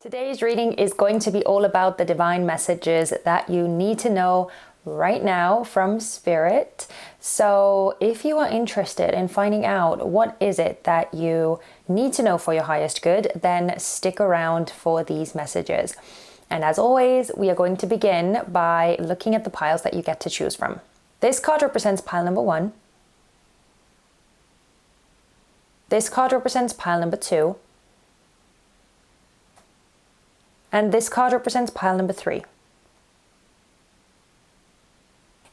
Today's reading is going to be all about the divine messages that you need to know right now from Spirit. So if you are interested in finding out what is it that you need to know for your highest good, then stick around for these messages. And as always, we are going to begin by looking at the piles that you get to choose from. This card represents pile number 1. This card represents pile number 2. And this card represents pile number 3.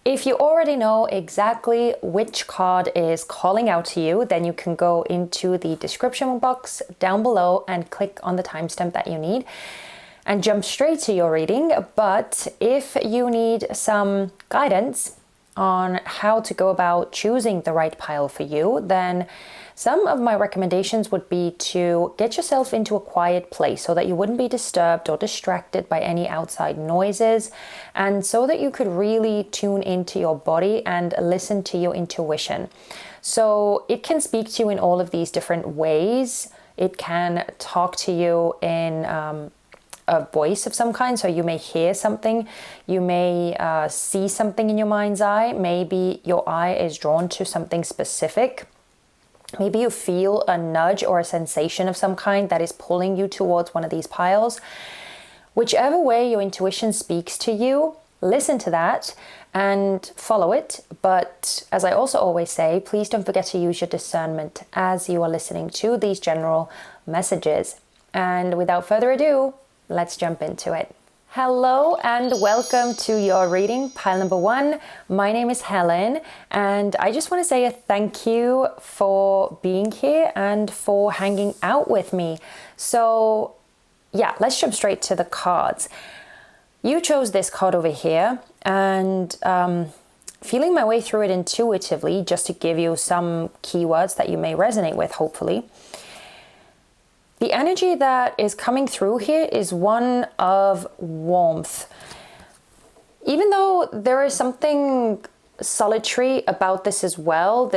If you already know exactly which card is calling out to you, then you can go into the description box down below and click on the timestamp that you need and jump straight to your reading. But if you need some guidance on how to go about choosing the right pile for you, then some of my recommendations would be to get yourself into a quiet place so that you wouldn't be disturbed or distracted by any outside noises, and so that you could really tune into your body and listen to your intuition. So it can speak to you in all of these different ways. It can talk to you in a voice of some kind, so you may hear something, you may see something in your mind's eye, maybe your eye is drawn to something specific. Maybe you feel a nudge or a sensation of some kind that is pulling you towards one of these piles. Whichever way your intuition speaks to you, listen to that and follow it. But as I also always say, please don't forget to use your discernment as you are listening to these general messages. And without further ado, let's jump into it. Hello and welcome to your reading, pile number 1. My name is Helen, and I just want to say a thank you for being here and for hanging out with me. So yeah, let's jump straight to the cards. You chose this card over here, and feeling my way through it intuitively, just to give you some keywords that you may resonate with, hopefully. The energy that is coming through here is one of warmth. Even though there is something solitary about this as well,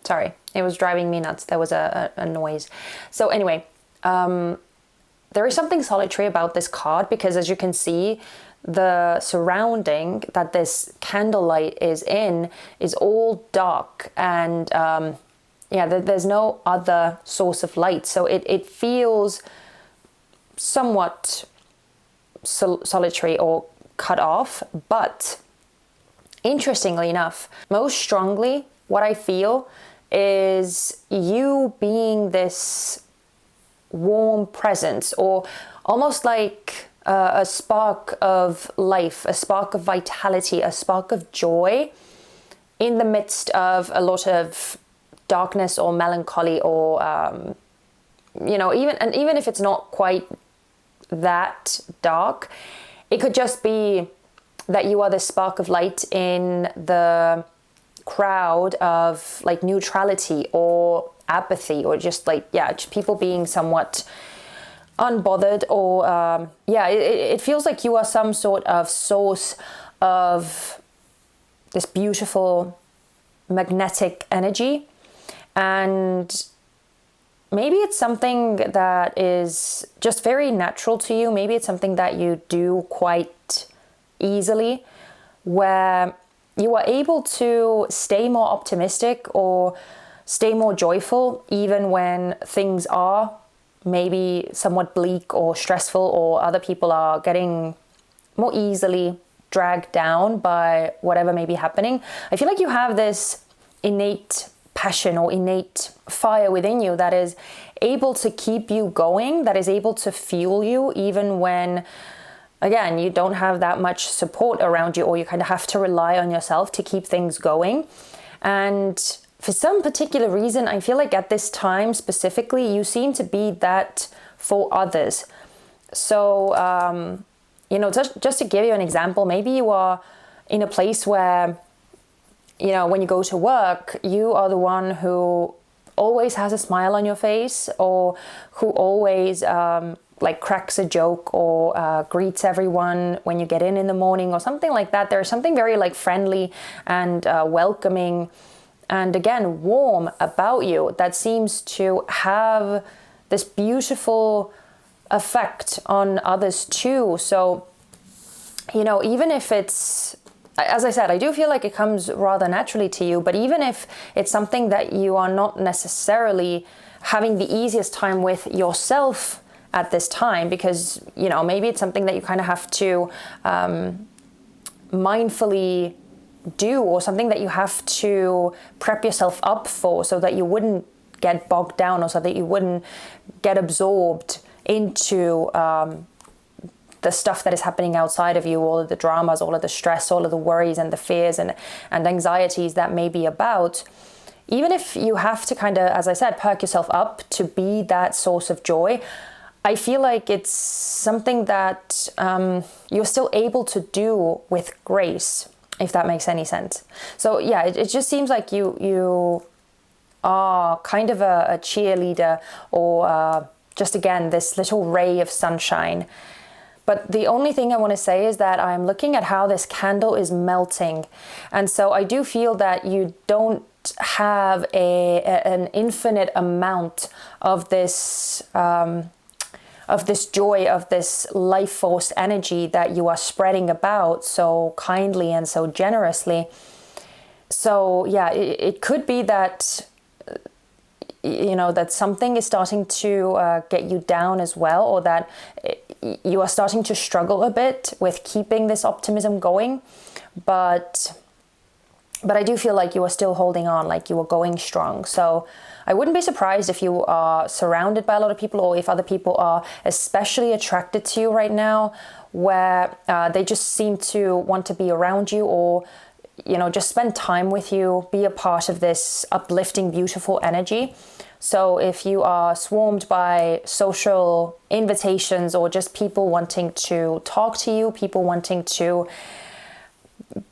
Sorry, it was driving me nuts. There was a noise. So anyway, there is something solitary about this card because, as you can see, the surrounding that this candlelight is in is all dark, and there's no other source of light. So it feels somewhat solitary or cut off. But interestingly enough, most strongly, what I feel is you being this warm presence, or almost like a spark of life, a spark of vitality, a spark of joy in the midst of a lot of darkness or melancholy, or even if it's not quite that dark, it could just be that you are the spark of light in the crowd of like neutrality or apathy, or just people being somewhat unbothered, or it feels like you are some sort of source of this beautiful magnetic energy. And maybe it's something that is just very natural to you. Maybe it's something that you do quite easily, where you are able to stay more optimistic or stay more joyful, even when things are maybe somewhat bleak or stressful, or other people are getting more easily dragged down by whatever may be happening. I feel like you have this innate passion or innate fire within you that is able to keep you going, that is able to fuel you even when, again, you don't have that much support around you, or you kind of have to rely on yourself to keep things going. And for some particular reason, I feel like at this time specifically, you seem to be that for others. So, just to give you an example, maybe you are in a place where, when you go to work, you are the one who always has a smile on your face, or who always cracks a joke, or greets everyone when you get in the morning, or something like that. There's something very friendly and welcoming and again, warm about you, that seems to have this beautiful effect on others too. So, you know, even if it's, as I said, I do feel like it comes rather naturally to you, but even if it's something that you are not necessarily having the easiest time with yourself at this time, because, you know, maybe it's something that you kind of have to mindfully do, or something that you have to prep yourself up for, so that you wouldn't get bogged down, or so that you wouldn't get absorbed into the stuff that is happening outside of you, all of the dramas, all of the stress, all of the worries and the fears and anxieties that may be about. Even if you have to kind of, as I said, perk yourself up to be that source of joy, I feel like it's something that you're still able to do with grace, if that makes any sense. So yeah, it just seems like you are kind of a cheerleader, or just, again, this little ray of sunshine. But the only thing I want to say is that I'm looking at how this candle is melting. And so I do feel that you don't have an infinite amount of this joy, of this life force energy that you are spreading about so kindly and so generously. So yeah, it could be that, you know, that something is starting to get you down as well, or that you are starting to struggle a bit with keeping this optimism going. But I do feel like you are still holding on, like you are going strong. So I wouldn't be surprised if you are surrounded by a lot of people, or if other people are especially attracted to you right now, where they just seem to want to be around you, or, you know, just spend time with you, be a part of this uplifting, beautiful energy. So if you are swarmed by social invitations, or just people wanting to talk to you, people wanting to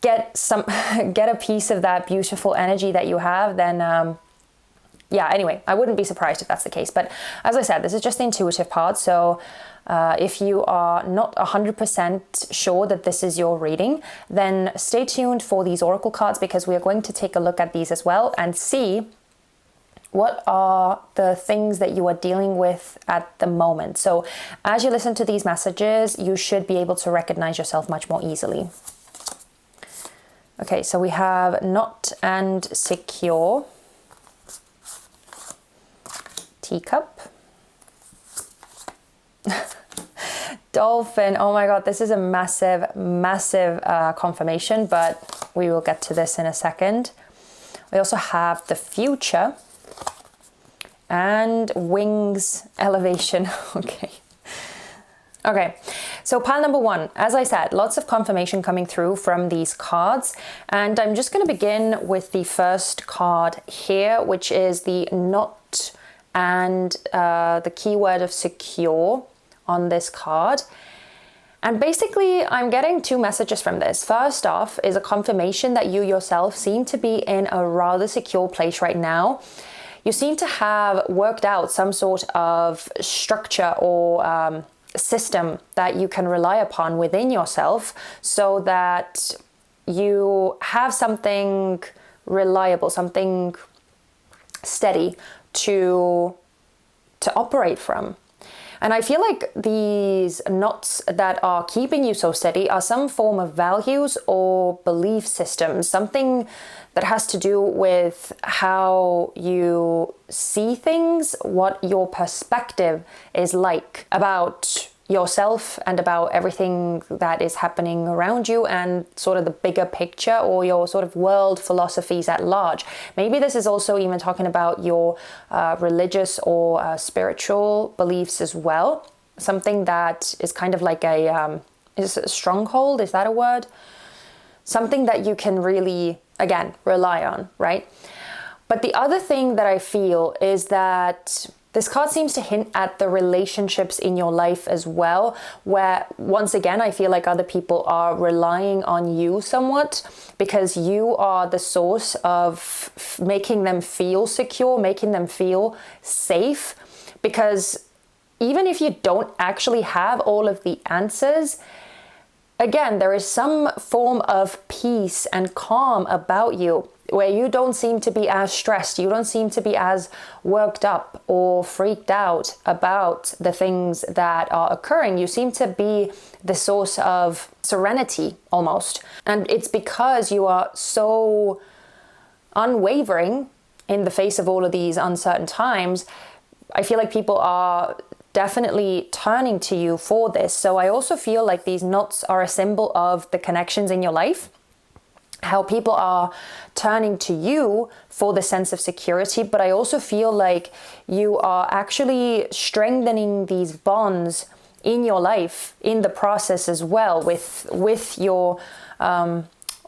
get a piece of that beautiful energy that you have, then yeah, anyway, I wouldn't be surprised if that's the case. But as I said, this is just the intuitive part. So if you are not 100% sure that this is your reading, then stay tuned for these oracle cards, because we are going to take a look at these as well and see what are the things that you are dealing with at the moment. So as you listen to these messages, you should be able to recognize yourself much more easily. Okay, so we have not and secure, teacup, dolphin. Oh my God, this is a massive, massive confirmation, but we will get to this in a second. We also have the future and wings, elevation. Okay, so pile number one, as I said, lots of confirmation coming through from these cards. And I'm just going to begin with the first card here, which is the not and the keyword of secure on this card. And basically, I'm getting two messages from this. First off is a confirmation that you yourself seem to be in a rather secure place right now. You seem to have worked out some sort of structure or system that you can rely upon within yourself, so that you have something reliable, something steady to operate from. And I feel like these knots that are keeping you so steady are some form of values or belief systems, something that has to do with how you see things, what your perspective is like about yourself and about everything that is happening around you, and sort of the bigger picture, or your sort of world philosophies at large. Maybe this is also even talking about your religious or spiritual beliefs as well. Something that is kind of like is a stronghold, is that a word? Something that you can really, again, rely on, right? But the other thing that I feel is that this card seems to hint at the relationships in your life as well, where once again, I feel like other people are relying on you somewhat, because you are the source of making them feel secure, making them feel safe. Because even if you don't actually have all of the answers, again, there is some form of peace and calm about you. where you don't seem to be as stressed, you don't seem to be as worked up or freaked out about the things that are occurring. You seem to be the source of serenity almost. And it's because you are so unwavering in the face of all of these uncertain times. I feel like people are definitely turning to you for this. So I also feel like these knots are a symbol of the connections in your life, how people are turning to you for the sense of security. But I also feel like you are actually strengthening these bonds in your life in the process as well, with your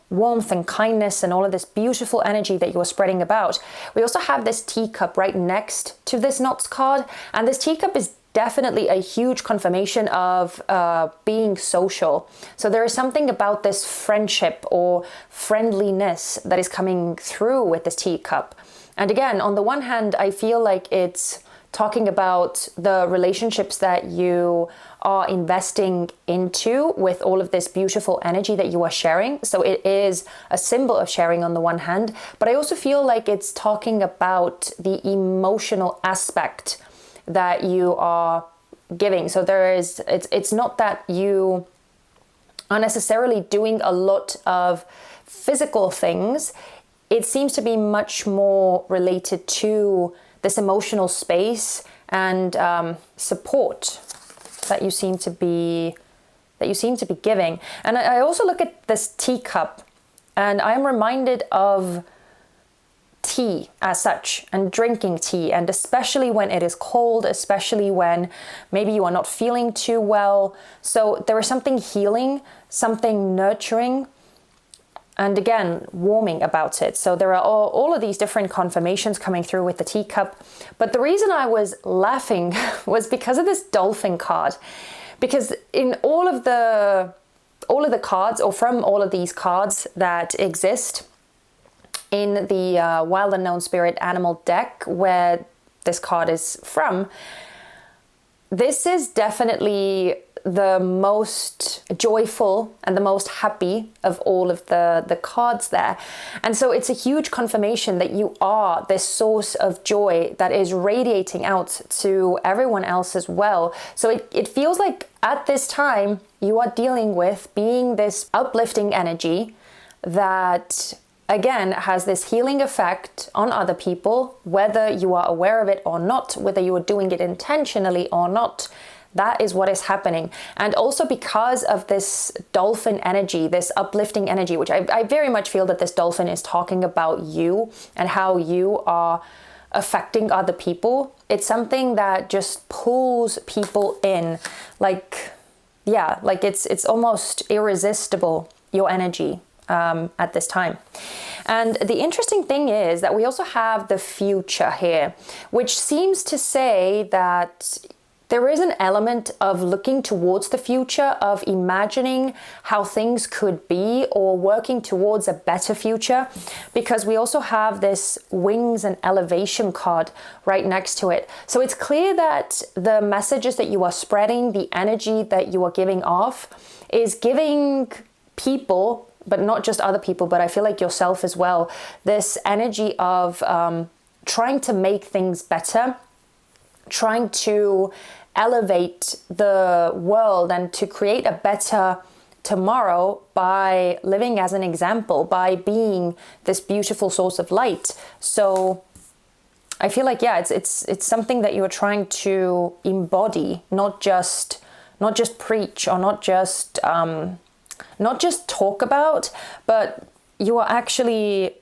warmth and kindness and all of this beautiful energy that you're spreading about. We also have this teacup right next to this knots card, and this teacup is definitely a huge confirmation of being social. So there is something about this friendship or friendliness that is coming through with this teacup. And again, on the one hand, I feel like it's talking about the relationships that you are investing into with all of this beautiful energy that you are sharing. So it is a symbol of sharing on the one hand, but I also feel like it's talking about the emotional aspect that you are giving. So it's not that you are necessarily doing a lot of physical things. It seems to be much more related to this emotional space and support that you seem to be giving. And I also look at this teacup, and I'm reminded of tea as such, and drinking tea, and especially when it is cold, especially when maybe you are not feeling too well. So there is something healing, something nurturing, and again, warming about it. So there are all of these different confirmations coming through with the teacup. But the reason I was laughing was because of this dolphin card. Because in all of the cards, or from all of these cards that exist in the Wild Unknown Spirit Animal deck, where this card is from, this is definitely the most joyful and the most happy of all of the cards there. And so it's a huge confirmation that you are this source of joy that is radiating out to everyone else as well. So it feels like at this time you are dealing with being this uplifting energy that again has this healing effect on other people, whether you are aware of it or not, whether you are doing it intentionally or not. That is what is happening. And also because of this dolphin energy, this uplifting energy, which I very much feel that this dolphin is talking about you and how you are affecting other people. It's something that just pulls people in. Like it's almost irresistible, your energy at this time. And the interesting thing is that we also have the future here, which seems to say that there is an element of looking towards the future, of imagining how things could be or working towards a better future, because we also have this wings and elevation card right next to it. So it's clear that the messages that you are spreading, the energy that you are giving off, is giving people, but not just other people, but I feel like yourself as well, this energy of trying to make things better, trying to elevate the world and to create a better tomorrow by living as an example, by being this beautiful source of light. So I feel like, yeah, it's something that you are trying to embody, not just preach, or not just talk about, but you are actually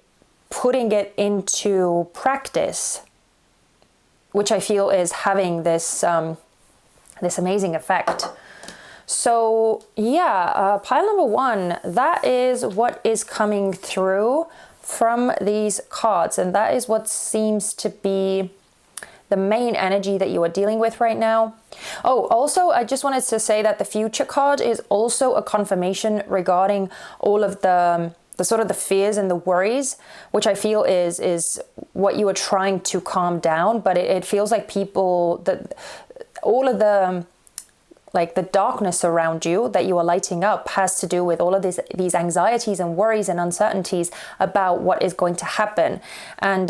putting it into practice, which I feel is having this this amazing effect. So yeah, pile number one, that is what is coming through from these cards, and that is what seems to be the main energy that you are dealing with right now. Oh, also, I just wanted to say that the future card is also a confirmation regarding all of the sort of the fears and the worries, which I feel is what you are trying to calm down. But it feels like people, that all of like the darkness around you that you are lighting up has to do with all of these anxieties and worries and uncertainties about what is going to happen. And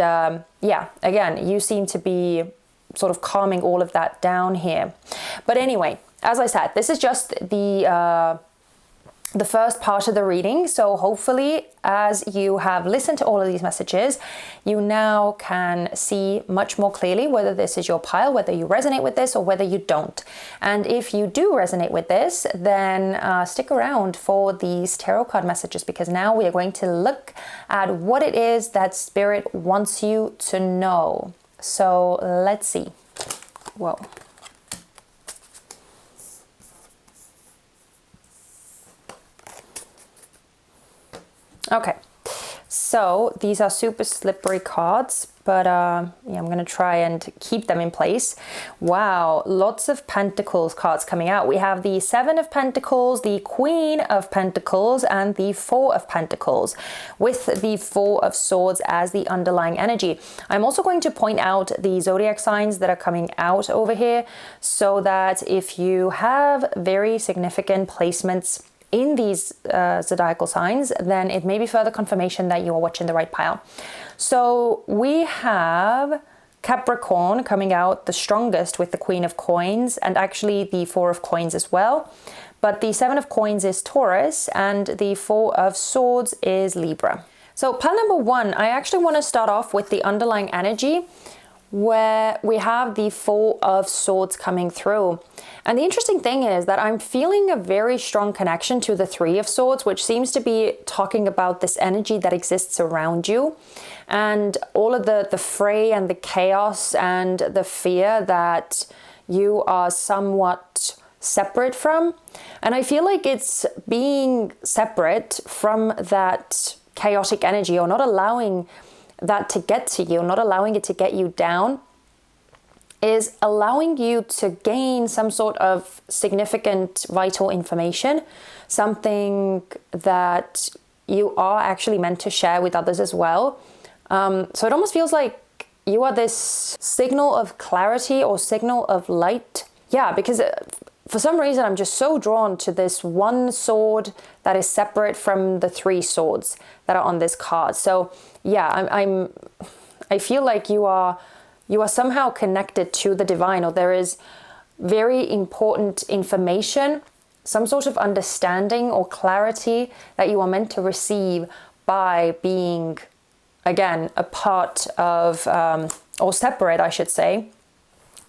yeah, again, you seem to be sort of calming all of that down here. But anyway, as I said, this is just the first part of the reading. So hopefully, as you have listened to all of these messages, you now can see much more clearly whether this is your pile, whether you resonate with this or whether you don't. And if you do resonate with this, then stick around for these tarot card messages, because now we are going to look at what it is that Spirit wants you to know. So let's see. Whoa. Okay, so these are super slippery cards, but yeah, I'm going to try and keep them in place. Wow, lots of Pentacles cards coming out. We have the Seven of Pentacles, the Queen of Pentacles, and the Four of Pentacles, with the Four of Swords as the underlying energy. I'm also going to point out the zodiac signs that are coming out over here, so that if you have very significant placements in these zodiacal signs, then it may be further confirmation that you are watching the right pile. So we have Capricorn coming out the strongest with the Queen of Coins, and actually the Four of Coins as well. But the Seven of Coins is Taurus, and the Four of Swords is Libra. So pile number one, I actually want to start off with the underlying energy, where we have the Four of Swords coming through. And the interesting thing is that I'm feeling a very strong connection to the Three of Swords, which seems to be talking about this energy that exists around you and all of the fray and the chaos and the fear that you are somewhat separate from. And I feel like it's being separate from that chaotic energy, or not allowing that to get to you, not allowing it to get you down, is allowing you to gain some sort of significant vital information, something that you are actually meant to share with others as well. So it almost feels like you are this signal of clarity or signal of light. Yeah, because for some reason I'm just so drawn to this one sword that is separate from the three swords that are on this card. So yeah, I feel like you are somehow connected to the divine, or there is very important information, some sort of understanding or clarity that you are meant to receive by being, again, a part of, or separate, I should say,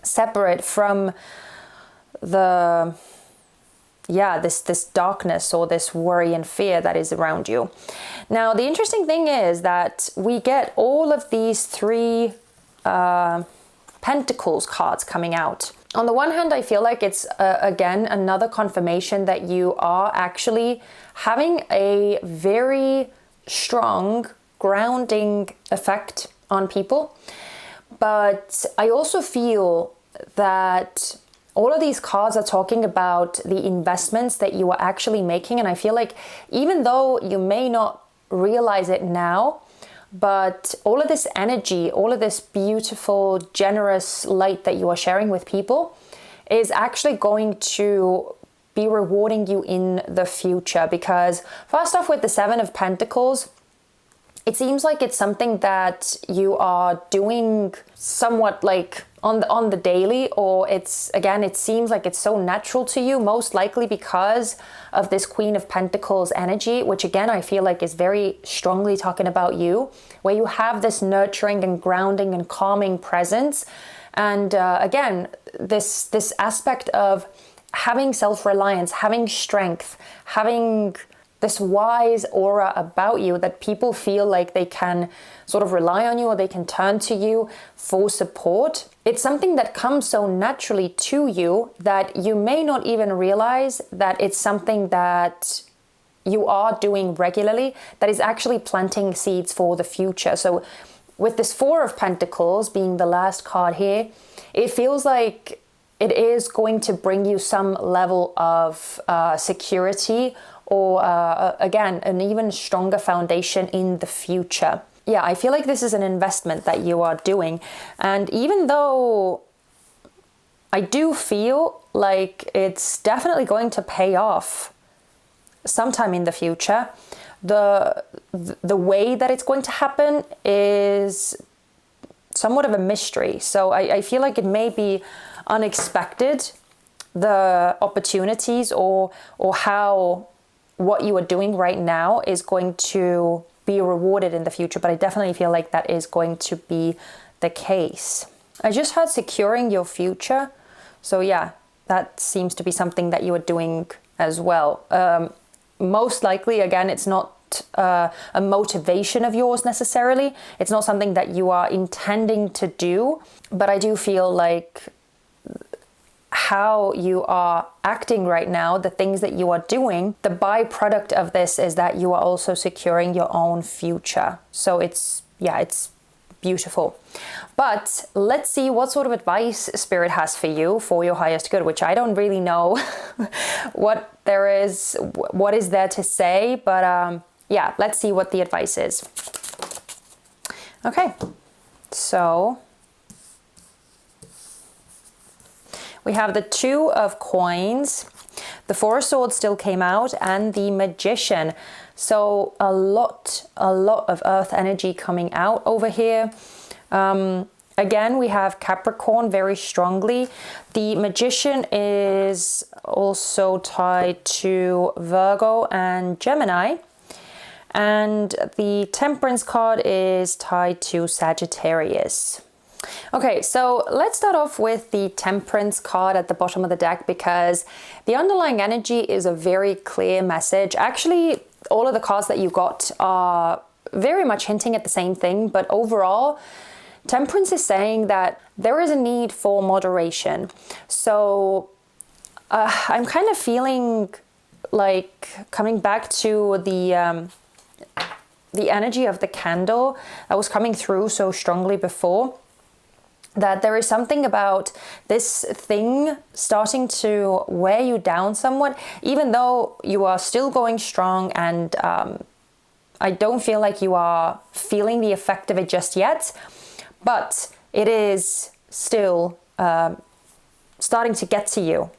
separate from the, yeah, this darkness or this worry and fear that is around you. Now, the interesting thing is that we get all of these three Pentacles cards coming out. On the one hand, I feel like it's again another confirmation that you are actually having a very strong grounding effect on people. But I also feel that all of these cards are talking about the investments that you are actually making. And I feel like even though you may not realize it now, but all of this energy, all of this beautiful, generous light that you are sharing with people is actually going to be rewarding you in the future. Because first off, with the Seven of Pentacles, it seems like it's something that you are doing somewhat like on the daily, or it's, again, it seems like it's so natural to you, most likely because of this Queen of Pentacles energy, which again, I feel like is very strongly talking about you, where you have this nurturing and grounding and calming presence. And again, this aspect of having self-reliance, having strength, having this wise aura about you that people feel like they can sort of rely on you, or they can turn to you for support. It's something that comes so naturally to you that you may not even realize that it's something that you are doing regularly that is actually planting seeds for the future. So with this Four of Pentacles being the last card here, it feels like it is going to bring you some level of security, or again, an even stronger foundation in the future. Yeah, I feel like this is an investment that you are doing. And even though I do feel like it's definitely going to pay off sometime in the future. The way that it's going to happen is somewhat of a mystery. So I feel like it may be unexpected, the opportunities or how what you are doing right now is going to be rewarded in the future. But I definitely feel like that is going to be the case. I just had securing your future. So yeah, that seems to be something that you are doing as well. Most likely, again, it's not a motivation of yours necessarily. It's not something that you are intending to do. But I do feel like how you are acting right now, the things that you are doing, the byproduct of this is that you are also securing your own future. So it's beautiful. But let's see what sort of advice Spirit has for you for your highest good, which I don't really know what is there to say, but yeah, let's see what the advice is. Okay, so we have the Two of Coins, the Four of Swords still came out, and the Magician. So a lot of earth energy coming out over here. Again, we have Capricorn very strongly. The Magician is also tied to Virgo and Gemini. And the Temperance card is tied to Sagittarius. Okay, so let's start off with the Temperance card at the bottom of the deck, because the underlying energy is a very clear message. Actually, all of the cards that you got are very much hinting at the same thing, but overall, Temperance is saying that there is a need for moderation. So I'm kind of feeling like coming back to the energy of the candle that was coming through so strongly before, that there is something about this thing starting to wear you down somewhat, even though you are still going strong, and I don't feel like you are feeling the effect of it just yet, but it is still starting to get to you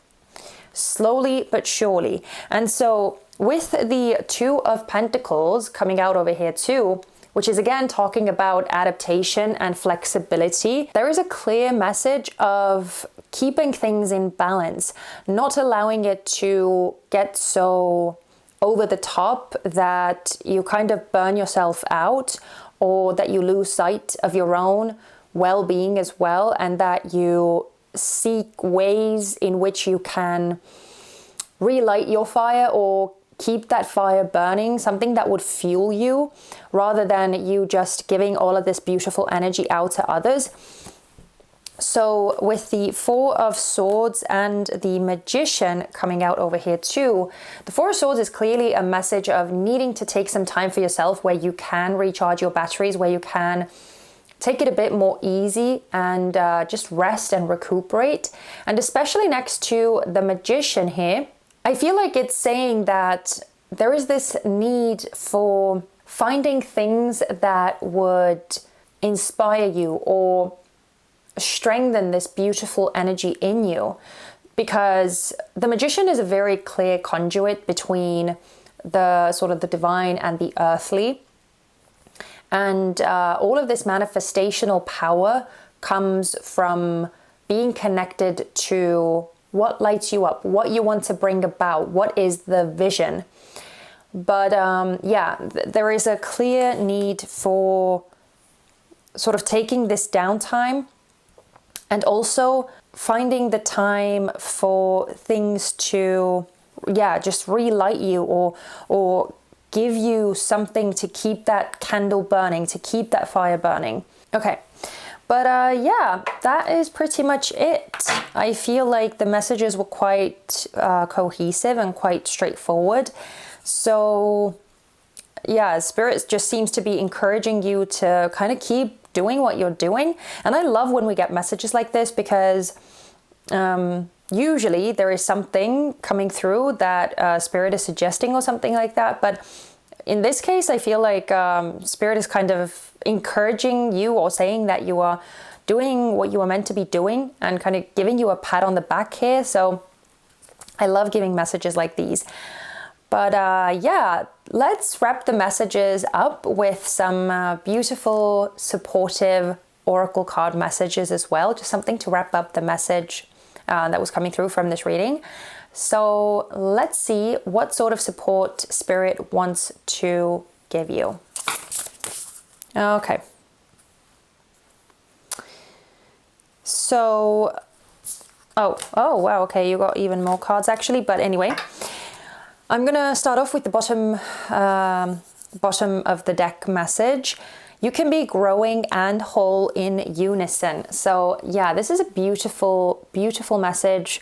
slowly but surely. And so with the Two of Pentacles coming out over here too, which is again talking about adaptation and flexibility, there is a clear message of keeping things in balance, not allowing it to get so over the top that you kind of burn yourself out, or that you lose sight of your own well-being as well, and that you seek ways in which you can relight your fire or keep that fire burning, something that would fuel you, rather than you just giving all of this beautiful energy out to others. So with the Four of Swords and the Magician coming out over here too, the Four of Swords is clearly a message of needing to take some time for yourself, where you can recharge your batteries, where you can take it a bit more easy and just rest and recuperate. And especially next to the Magician here, I feel like it's saying that there is this need for finding things that would inspire you or strengthen this beautiful energy in you, because the Magician is a very clear conduit between the sort of the divine and the earthly. And all of this manifestational power comes from being connected to what lights you up, what you want to bring about, what is the vision. But yeah, there is a clear need for sort of taking this downtime, and also finding the time for things to, yeah, just relight you or give you something to keep that candle burning, to keep that fire burning. Okay. But yeah, that is pretty much it. I feel like the messages were quite cohesive and quite straightforward. So yeah, Spirit just seems to be encouraging you to kind of keep doing what you're doing. And I love when we get messages like this, because usually there is something coming through that Spirit is suggesting or something like that. But in this case, I feel like Spirit is kind of encouraging you or saying that you are doing what you are meant to be doing and kind of giving you a pat on the back here. So I love giving messages like these. But yeah, let's wrap the messages up with some beautiful, supportive oracle card messages as well. Just something to wrap up the message that was coming through from this reading. So let's see what sort of support Spirit wants to give you. Okay. So, oh wow, okay, you got even more cards actually, but anyway. I'm going to start off with the bottom of the deck message. You can be growing and whole in unison. So yeah, this is a beautiful, beautiful message.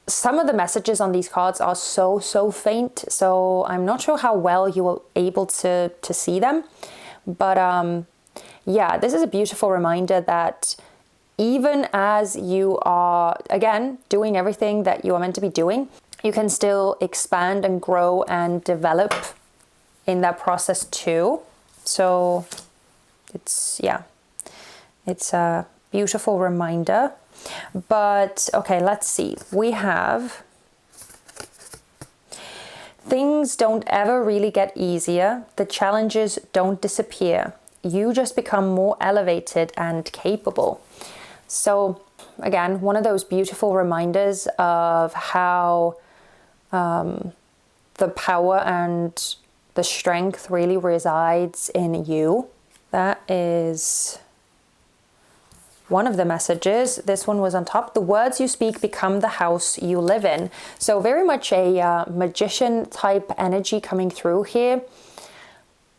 Some of the messages on these cards are so faint, so I'm not sure how well you were able to see them. But yeah, this is a beautiful reminder that even as you are, again, doing everything that you are meant to be doing, you can still expand and grow and develop in that process too. So it's, yeah, it's a beautiful reminder. But okay, let's see. We have things don't ever really get easier. The challenges don't disappear. You just become more elevated and capable. So again, one of those beautiful reminders of how the power and the strength really resides in you. That is one of the messages. This one was on top. The words you speak become the house you live in. So very much a magician type energy coming through here.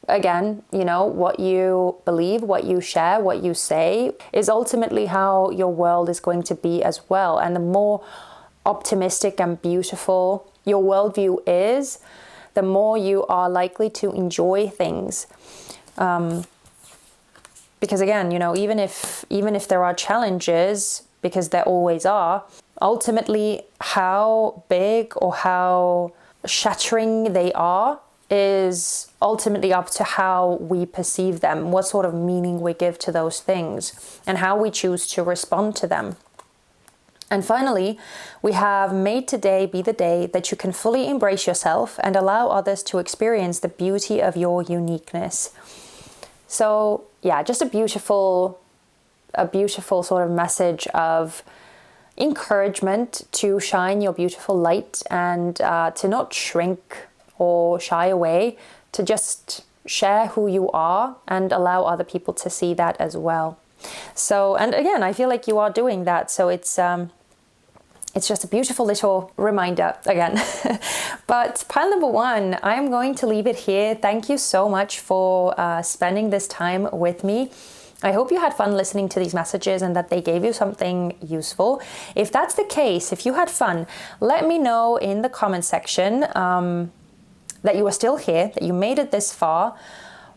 Again, you know, what you believe, what you share, what you say is ultimately how your world is going to be as well. And the more optimistic and beautiful your worldview is, the more you are likely to enjoy things. Because again, you know, even if there are challenges, because there always are, ultimately how big or how shattering they are is ultimately up to how we perceive them, what sort of meaning we give to those things, and how we choose to respond to them. And finally, we have made today be the day that you can fully embrace yourself and allow others to experience the beauty of your uniqueness. So yeah, just a beautiful sort of message of encouragement to shine your beautiful light and to not shrink or shy away, to just share who you are and allow other people to see that as well. So, and again, I feel like you are doing that. So it's just a beautiful little reminder again. But pile number one, I'm going to leave it here. Thank you so much for spending this time with me. I hope you had fun listening to these messages and that they gave you something useful. If that's the case, if you had fun, let me know in the comment section that you are still here, that you made it this far,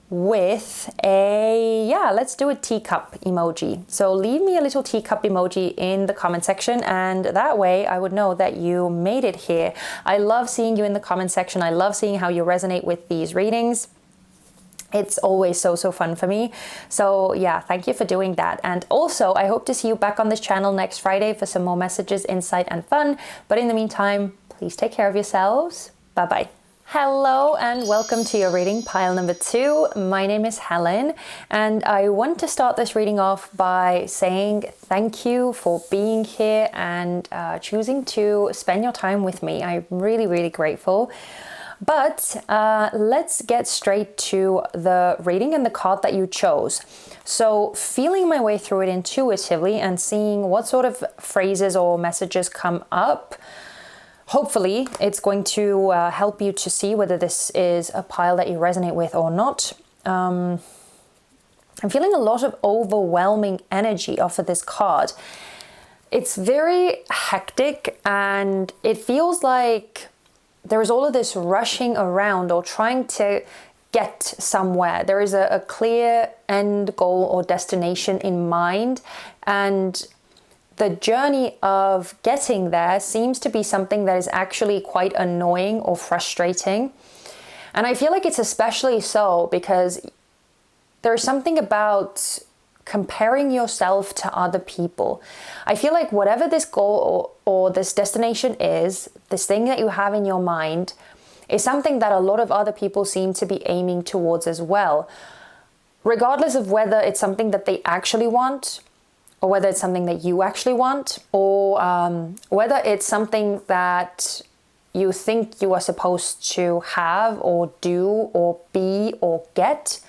with let's do a teacup emoji. So leave me a little teacup emoji in the comment section, and that way I would know that you made it here. I love seeing you in the comment section. I love seeing how you resonate with these readings. It's always so fun for me. So yeah, thank you for doing that. And also, I hope to see you back on this channel next Friday for some more messages, insight, and fun. But in the meantime, please take care of yourselves. Bye-bye. Hello and welcome to your reading pile number 2. My name is Helen, and I want to start this reading off by saying thank you for being here and choosing to spend your time with me. I'm really grateful. But let's get straight to the reading and the card that you chose. So feeling my way through it intuitively and seeing what sort of phrases or messages come up, hopefully it's going to help you to see whether this is a pile that you resonate with or not. I'm feeling a lot of overwhelming energy off of this card. It's very hectic and it feels like there is all of this rushing around or trying to get somewhere. There is a clear end goal or destination in mind, and the journey of getting there seems to be something that is actually quite annoying or frustrating. And I feel like it's especially so because there's something about comparing yourself to other people. I feel like whatever this goal or this destination is, this thing that you have in your mind, is something that a lot of other people seem to be aiming towards as well. Regardless of whether it's something that they actually want, or whether it's something that you actually want, or whether it's something that you think you are supposed to have or do or be or get.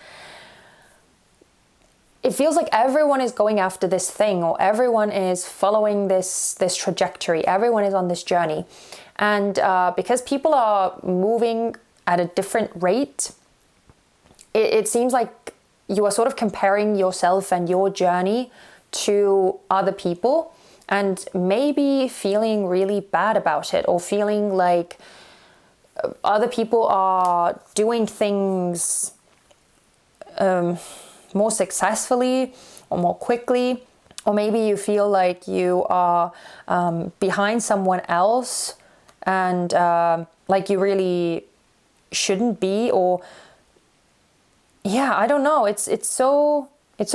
It feels like everyone is going after this thing, or everyone is following this trajectory. Everyone is on this journey. And because people are moving at a different rate, it seems like you are sort of comparing yourself and your journey to other people, and maybe feeling really bad about it, or feeling like other people are doing things more successfully or more quickly, or maybe you feel like you are behind someone else and like you really shouldn't be, or yeah, I don't know. It's so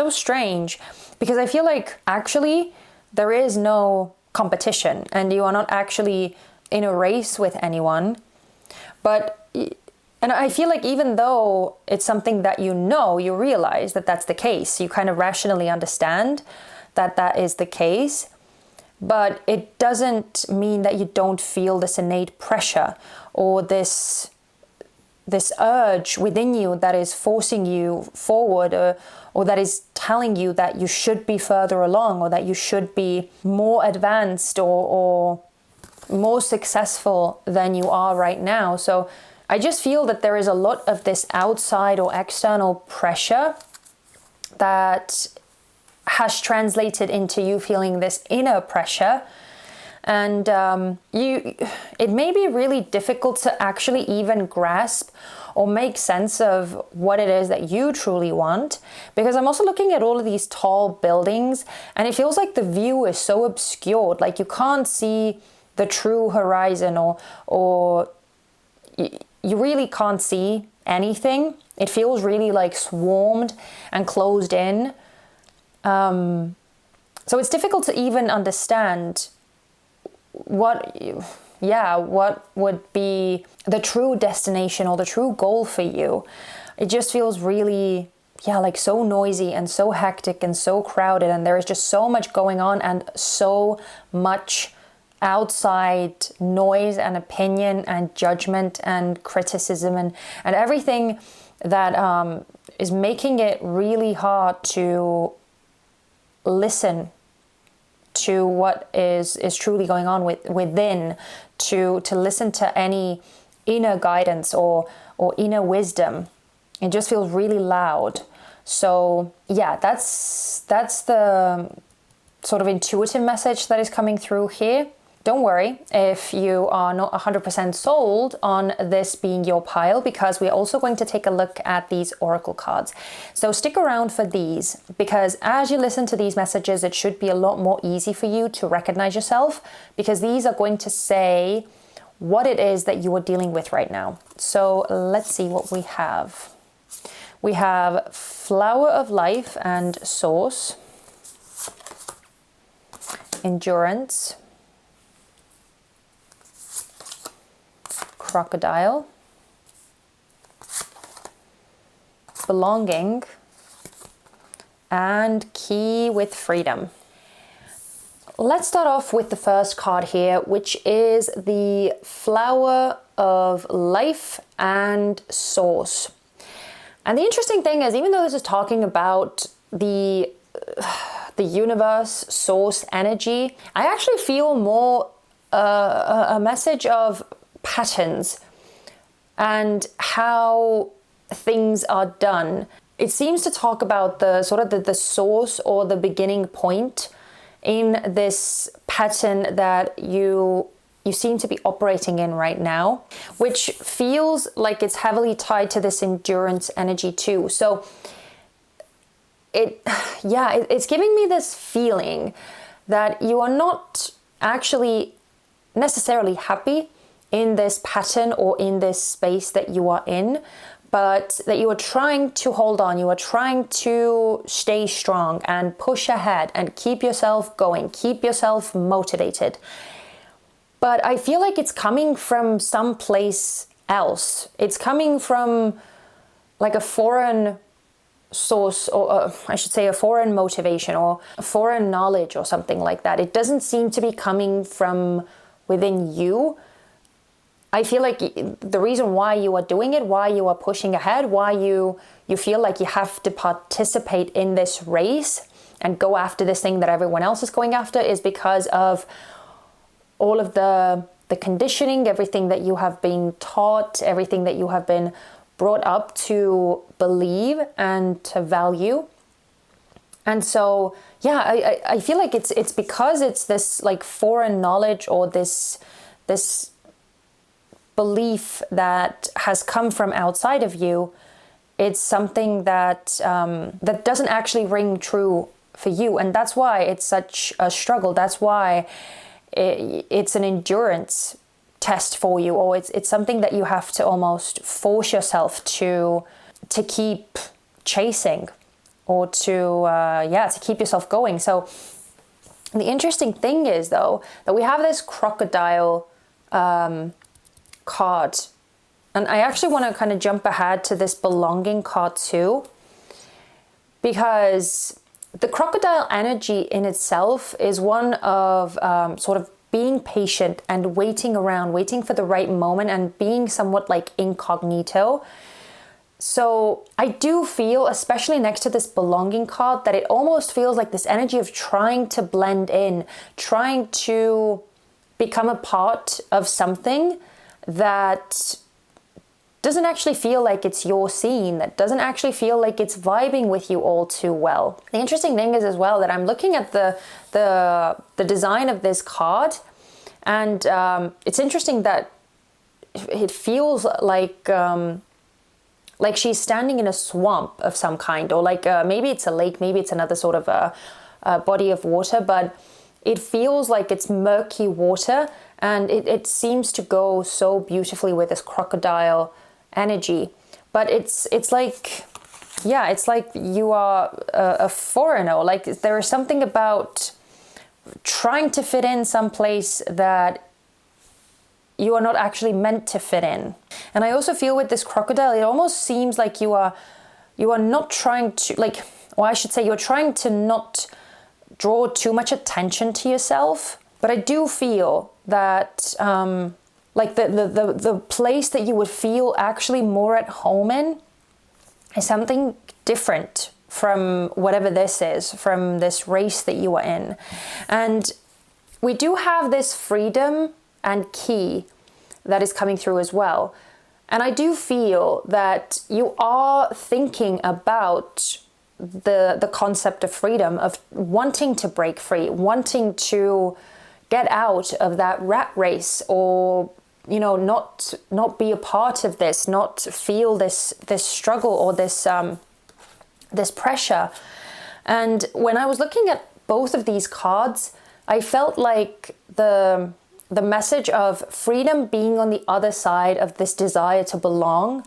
strange, because I feel like actually there is no competition and you are not actually in a race with anyone. And I feel like even though it's something that you realize that that's the case. You kind of rationally understand that that is the case. But it doesn't mean that you don't feel this innate pressure or this urge within you that is forcing you forward, or that is telling you that you should be further along, or that you should be more advanced or more successful than you are right now. So I just feel that there is a lot of this outside or external pressure that has translated into you feeling this inner pressure. And it may be really difficult to actually even grasp or make sense of what it is that you truly want, because I'm also looking at all of these tall buildings and it feels like the view is so obscured, like you can't see the true horizon, or you really can't see anything. It feels really like swarmed and closed in. So it's difficult to even understand what would be the true destination or the true goal for you. It just feels really, like so noisy and so hectic and so crowded, and there is just so much going on and so much outside noise and opinion and judgment and criticism and everything that is making it really hard to listen to what is truly going on within, to listen to any inner guidance or inner wisdom. It just feels really loud. So yeah, that's the sort of intuitive message that is coming through here. Don't worry if you are not 100% sold on this being your pile, because we're also going to take a look at these oracle cards. So stick around for these, because as you listen to these messages, it should be a lot more easy for you to recognize yourself, because these are going to say what it is that you are dealing with right now. So let's see what we have. We have Flower of Life and Source, Endurance, Crocodile, Belonging, and Key with Freedom. Let's start off with the first card here, which is the Flower of Life and Source. And the interesting thing is, even though this is talking about the universe, source energy, I actually feel more a message of patterns and how things are done. It seems to talk about the sort of the source or the beginning point in this pattern that you seem to be operating in right now, which feels like it's heavily tied to this endurance energy too. So it's giving me this feeling that you are not actually necessarily happy in this pattern or in this space that you are in, but that you are trying to hold on, you are trying to stay strong and push ahead and keep yourself going, keep yourself motivated. But I feel like it's coming from someplace else. It's coming from like a foreign source, or I should say a foreign motivation or a foreign knowledge or something like that. It doesn't seem to be coming from within you. I feel like the reason why you are doing it, why you are pushing ahead, why you feel like you have to participate in this race and go after this thing that everyone else is going after, is because of all of the conditioning, everything that you have been taught, everything that you have been brought up to believe and to value. And so, yeah, I feel like it's because it's this like foreign knowledge or this belief that has come from outside of you. It's something that that doesn't actually ring true for you, and that's why it's such a struggle. That's why it's an endurance test for you, or it's something that you have to almost force yourself to keep chasing, or to keep yourself going. So the interesting thing is, though, that we have this crocodile card, and I actually want to kind of jump ahead to this belonging card too, because the crocodile energy in itself is one of sort of being patient and waiting around, waiting for the right moment, and being somewhat like incognito. So I do feel, especially next to this belonging card, that it almost feels like this energy of trying to blend in, trying to become a part of something that doesn't actually feel like it's your scene, that doesn't actually feel like it's vibing with you all too well. The interesting thing is as well that I'm looking at the design of this card, and it's interesting that it feels like she's standing in a swamp of some kind, or like maybe it's a lake, maybe it's another sort of a body of water, but it feels like it's murky water, and it seems to go so beautifully with this crocodile energy. But it's like, yeah, it's like you are a foreigner. Like there is something about trying to fit in someplace that you are not actually meant to fit in. And I also feel with this crocodile, it almost seems like you are not trying to, like, or I should say, you're trying to not draw too much attention to yourself. But I do feel that like the place that you would feel actually more at home in is something different from whatever this is, from this race that you are in. And we do have this freedom and key that is coming through as well. And I do feel that you are thinking about the concept of freedom, of wanting to break free, wanting to get out of that rat race, or not be a part of this, not feel this struggle or this pressure. And when I was looking at both of these cards, I felt like the message of freedom being on the other side of this desire to belong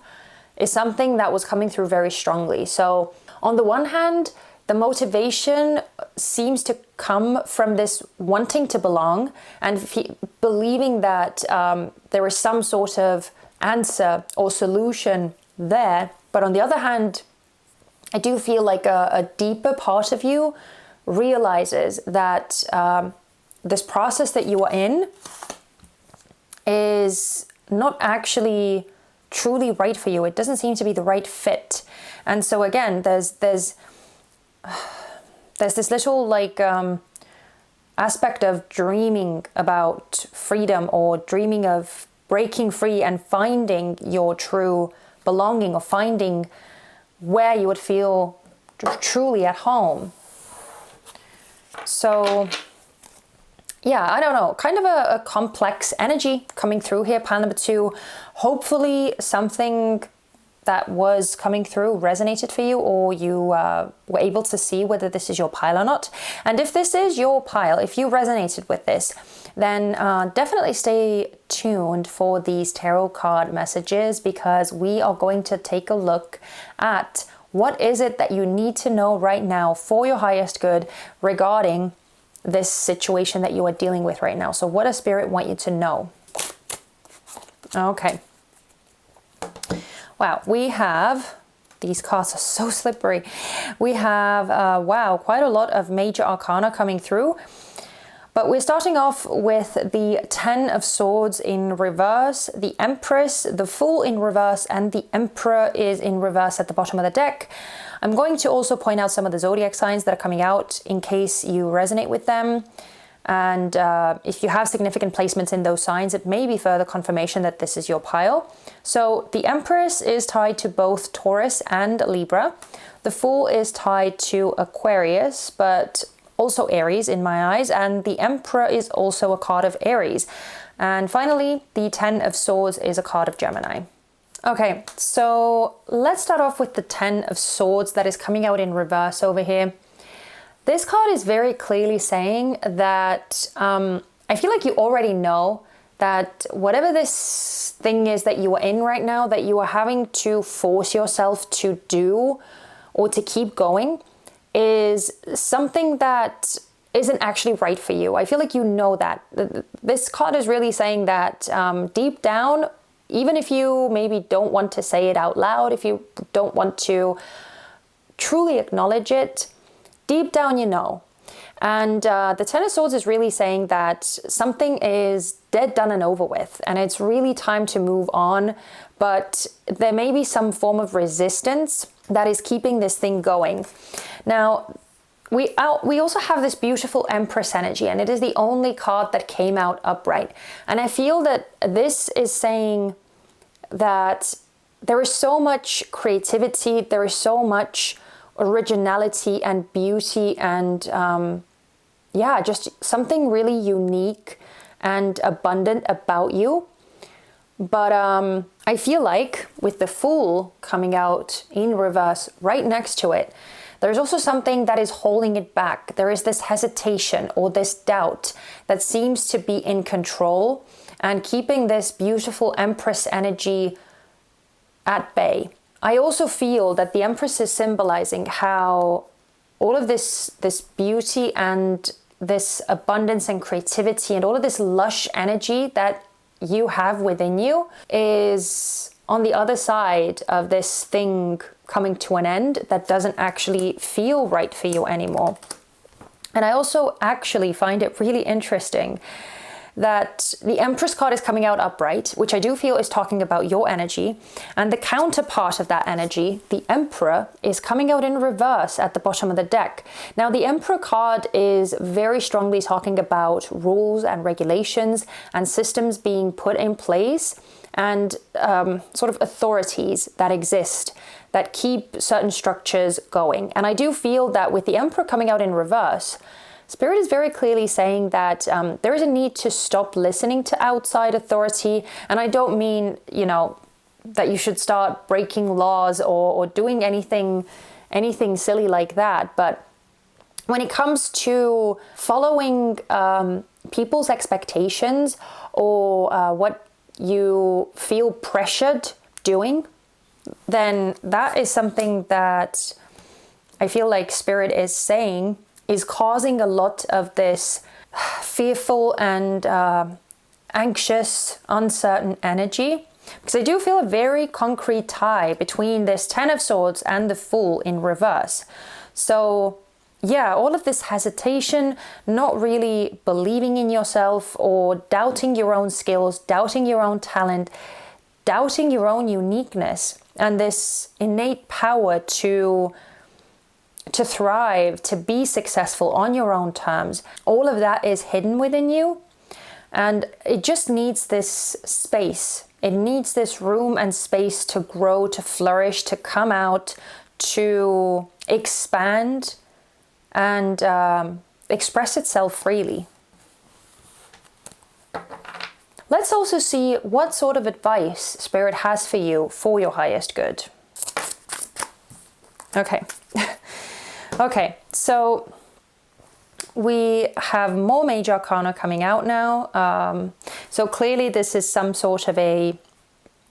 is something that was coming through very strongly. So on the one hand, the motivation seems to come from this wanting to belong and believing that there is some sort of answer or solution there. But on the other hand, I do feel like a deeper part of you realizes that this process that you are in is not actually truly right for you. It doesn't seem to be the right fit. And so again, there's this little like aspect of dreaming about freedom, or dreaming of breaking free and finding your true belonging, or finding where you would feel truly at home. So yeah, I don't know, kind of a complex energy coming through here, pile number 2. Hopefully something that was coming through resonated for you, or you were able to see whether this is your pile or not. And if this is your pile, if you resonated with this, then definitely stay tuned for these tarot card messages, because we are going to take a look at what is it that you need to know right now for your highest good regarding this situation that you are dealing with right now. So what does Spirit want you to know? Okay. Wow, we have, these cards are so slippery. We have, wow, quite a lot of major arcana coming through. But we're starting off with the 10 of Swords in reverse, the Empress, the Fool in reverse, and the Emperor is in reverse at the bottom of the deck. I'm going to also point out some of the zodiac signs that are coming out in case you resonate with them. And if you have significant placements in those signs, it may be further confirmation that this is your pile. So the Empress is tied to both Taurus and Libra. The Fool is tied to Aquarius, but also Aries in my eyes, and the Emperor is also a card of Aries. And finally, the 10 of Swords is a card of Gemini. Okay, so let's start off with the 10 of Swords that is coming out in reverse over here. This card is very clearly saying that I feel like you already know that whatever this thing is that you are in right now, that you are having to force yourself to do or to keep going, is something that isn't actually right for you. I feel like you know that. This card is really saying that deep down, even if you maybe don't want to say it out loud, if you don't want to truly acknowledge it, deep down you know. And the 10 of Swords is really saying that something is dead, done, and over with. And it's really time to move on. But there may be some form of resistance that is keeping this thing going. Now, we also have this beautiful Empress energy, and it is the only card that came out upright. And I feel that this is saying that there is so much creativity, there is so much originality and beauty and yeah, just something really unique and abundant about you. But I feel like with the Fool coming out in reverse right next to it, there's also something that is holding it back. There is this hesitation or this doubt that seems to be in control and keeping this beautiful Empress energy at bay. I also feel that the Empress is symbolizing how all of this beauty and this abundance and creativity and all of this lush energy that you have within you is on the other side of this thing coming to an end that doesn't actually feel right for you anymore. And I also actually find it really interesting that the Empress card is coming out upright, which I do feel is talking about your energy. And the counterpart of that energy, the Emperor, is coming out in reverse at the bottom of the deck. Now, the Emperor card is very strongly talking about rules and regulations and systems being put in place and sort of authorities that exist that keep certain structures going. And I do feel that with the Emperor coming out in reverse, Spirit is very clearly saying that there is a need to stop listening to outside authority. And I don't mean, you know, that you should start breaking laws or doing anything silly like that. But when it comes to following people's expectations or what you feel pressured doing, then that is something that I feel like Spirit is saying is causing a lot of this fearful and anxious, uncertain energy. Because I do feel a very concrete tie between this 10 of Swords and the Fool in reverse. So yeah, all of this hesitation, not really believing in yourself or doubting your own skills, doubting your own talent, doubting your own uniqueness, and this innate power to thrive, to be successful on your own terms. All of that is hidden within you, and it just needs this space. It needs this room and space to grow, to flourish, to come out, to expand and express itself freely. Let's also see what sort of advice Spirit has for you for your highest good. Okay. Okay, so we have more major arcana coming out now. So clearly this is some sort of a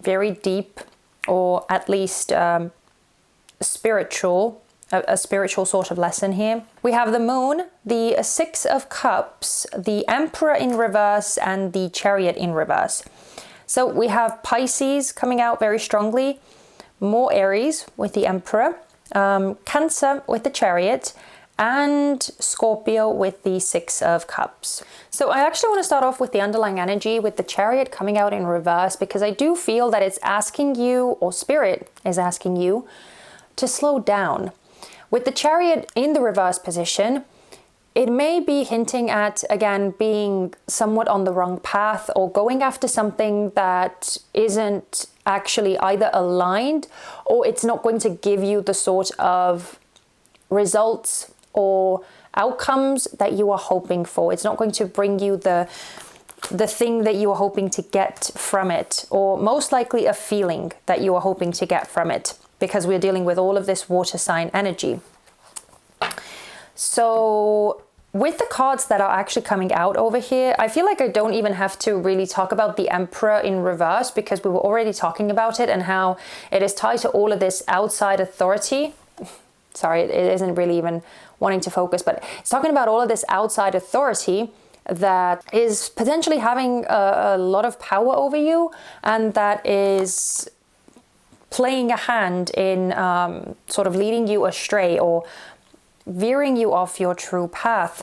very deep, or at least spiritual, a spiritual sort of lesson here. We have the Moon, the Six of Cups, the Emperor in reverse, and the Chariot in reverse. So we have Pisces coming out very strongly, more Aries with the Emperor, Cancer with the Chariot, and Scorpio with the Six of Cups. So I actually want to start off with the underlying energy with the Chariot coming out in reverse, because I do feel that it's asking you, or Spirit is asking you, to slow down. With the Chariot in the reverse position, it may be hinting at, again, being somewhat on the wrong path, or going after something that isn't actually either aligned, or it's not going to give you the sort of results or outcomes that you are hoping for. It's not going to bring you the thing that you are hoping to get from it, or most likely a feeling that you are hoping to get from it, because we're dealing with all of this water sign energy. So with the cards that are actually coming out over here, I feel like I don't even have to really talk about the Emperor in reverse, because we were already talking about it and how it is tied to all of this outside authority. Sorry, it isn't really even wanting to focus, but it's talking about all of this outside authority that is potentially having a lot of power over you, and that is playing a hand in sort of leading you astray or veering you off your true path.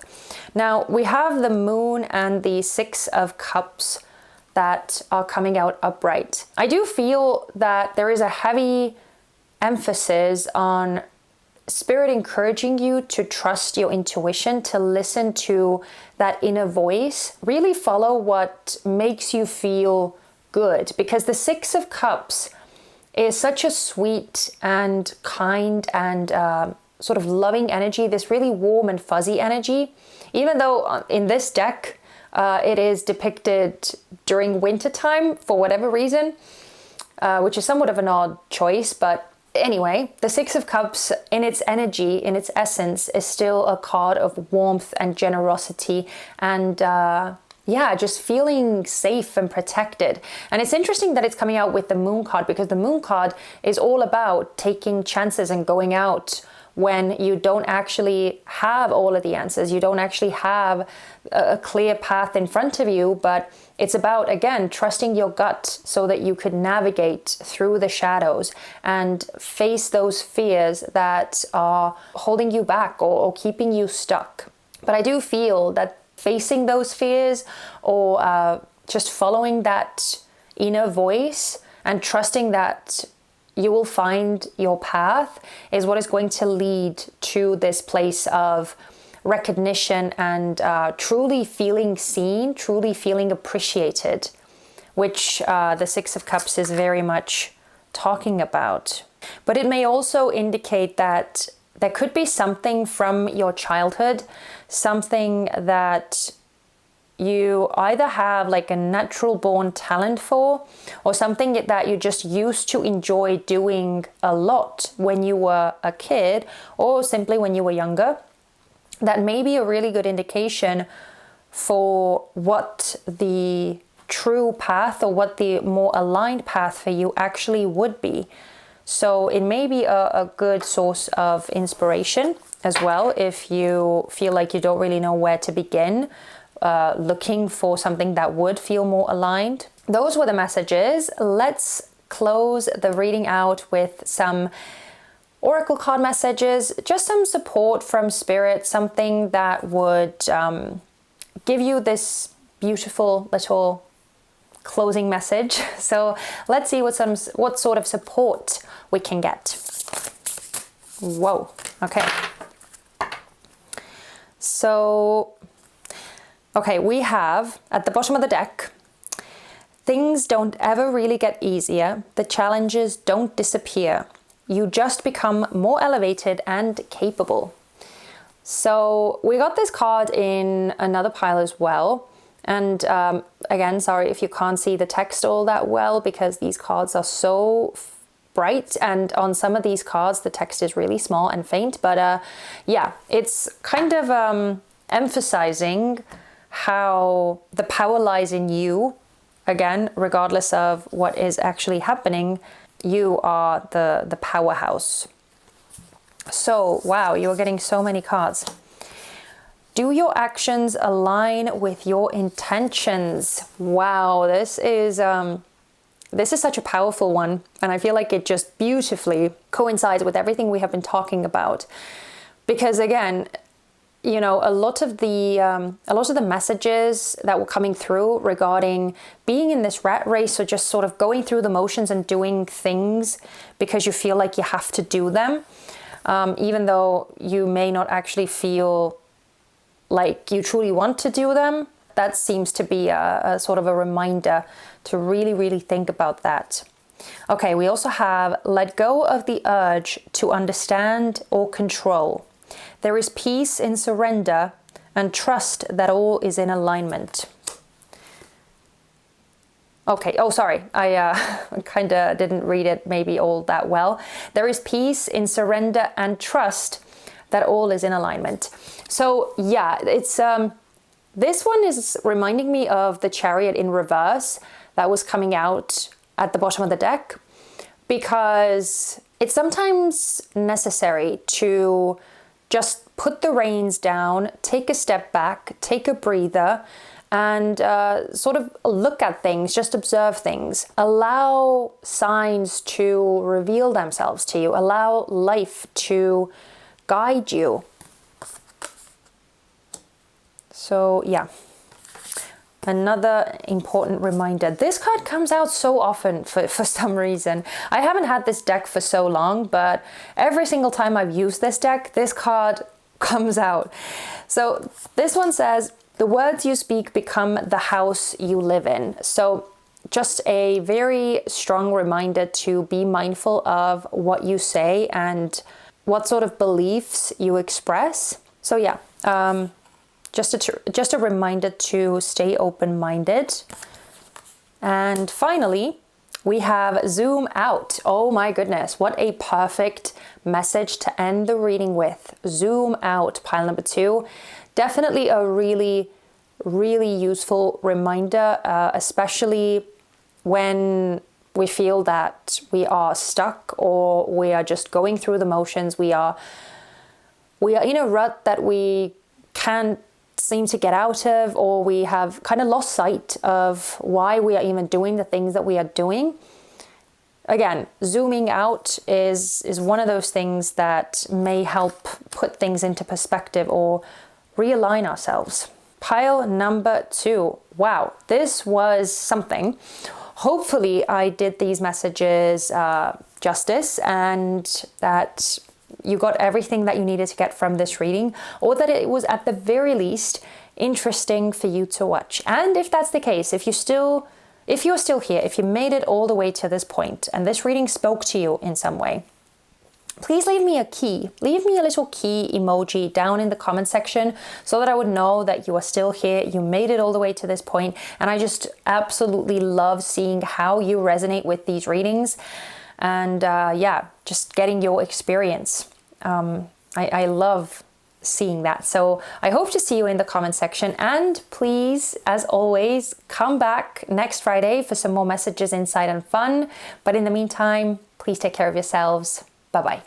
Now we have the Moon and the Six of Cups that are coming out upright. I do feel that there is a heavy emphasis on Spirit encouraging you to trust your intuition, to listen to that inner voice, really follow what makes you feel good, because the Six of Cups is such a sweet and kind and sort of loving energy, this really warm and fuzzy energy. Even though in this deck it is depicted during winter time for whatever reason, which is somewhat of an odd choice, but anyway, the Six of Cups in its energy, in its essence, is still a card of warmth and generosity and yeah, just feeling safe and protected. And it's interesting that it's coming out with the Moon card, because the Moon card is all about taking chances and going out when you don't actually have all of the answers. You don't actually have a clear path in front of you, but it's about, again, trusting your gut so that you could navigate through the shadows and face those fears that are holding you back or keeping you stuck. But I do feel that facing those fears, or just following that inner voice and trusting that you will find your path, is what is going to lead to this place of recognition and truly feeling seen, truly feeling appreciated, which the Six of Cups is very much talking about. But it may also indicate that there could be something from your childhood, something that you either have like a natural born talent for, or something that you just used to enjoy doing a lot when you were a kid, or simply when you were younger. That may be a really good indication for what the true path, or what the more aligned path for you actually would be. So it may be a good source of inspiration as well, if you feel like you don't really know where to begin, looking for something that would feel more aligned. Those were the messages. Let's close the reading out with some oracle card messages, just some support from Spirit, something that would give you this beautiful little closing message. So let's see what sort of support we can get. Whoa, okay. So, okay, we have at the bottom of the deck, things don't ever really get easier. The challenges don't disappear. You just become more elevated and capable. So we got this card in another pile as well. And again, sorry if you can't see the text all that well, because these cards are so bright, and on some of these cards the text is really small and faint, but yeah, it's kind of emphasizing how the power lies in you. Again, regardless of what is actually happening, you are the powerhouse. So, wow, you're getting so many cards. Do your actions align with your intentions? Wow, this is such a powerful one, and I feel like it just beautifully coincides with everything we have been talking about. Because again, you know, a lot of the messages that were coming through regarding being in this rat race, or just sort of going through the motions and doing things because you feel like you have to do them, even though you may not actually feel like you truly want to do them. That seems to be a sort of a reminder to really, really think about that. Okay, we also have let go of the urge to understand or control. There is peace in surrender and trust that all is in alignment. Okay, oh, sorry, I kind of didn't read it maybe all that well. There is peace in surrender and trust that all is in alignment. So yeah, it's this one is reminding me of the Chariot in reverse that was coming out at the bottom of the deck, because it's sometimes necessary to just put the reins down, take a step back, take a breather, and sort of look at things, just observe things. Allow signs to reveal themselves to you. Allow life to guide you. So yeah, another important reminder. This card comes out so often for some reason. I haven't had this deck for so long, but every single time I've used this deck, this card comes out. So this one says, the words you speak become the house you live in. So just a very strong reminder to be mindful of what you say and what sort of beliefs you express. So yeah, just a reminder to stay open-minded. And finally, we have zoom out. Oh my goodness, what a perfect message to end the reading with. Zoom out, pile number 2. Definitely a really, really useful reminder, especially when we feel that we are stuck, or we are just going through the motions. We are in a rut that we can't seem to get out of, or we have kind of lost sight of why we are even doing the things that we are doing. Again, zooming out is one of those things that may help put things into perspective or realign ourselves. Pile number 2. Wow, this was something. Hopefully I did these messages justice, and that you got everything that you needed to get from this reading, or that it was at the very least interesting for you to watch. And if that's the case, if you're still here, if you made it all the way to this point and this reading spoke to you in some way, please leave me a little key emoji down in the comment section, so that I would know that you are still here, you made it all the way to this point. And I just absolutely love seeing how you resonate with these readings, and yeah, just getting your experience. I love seeing that. So I hope to see you in the comment section, and please, as always, come back next Friday for some more messages, insight and fun. But in the meantime, please take care of yourselves. Bye-bye.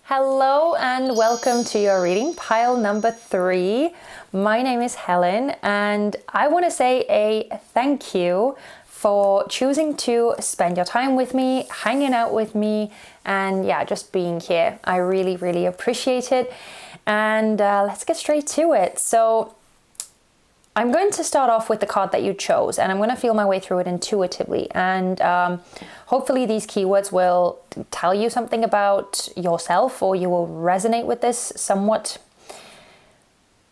Hello and welcome to your reading, pile number 3. My name is Helen, and I want to say a thank you for choosing to spend your time with me, hanging out with me, and yeah, just being here. I really, really appreciate it. And let's get straight to it. So I'm going to start off with the card that you chose, and I'm going to feel my way through it intuitively. And hopefully these keywords will tell you something about yourself, or you will resonate with this somewhat.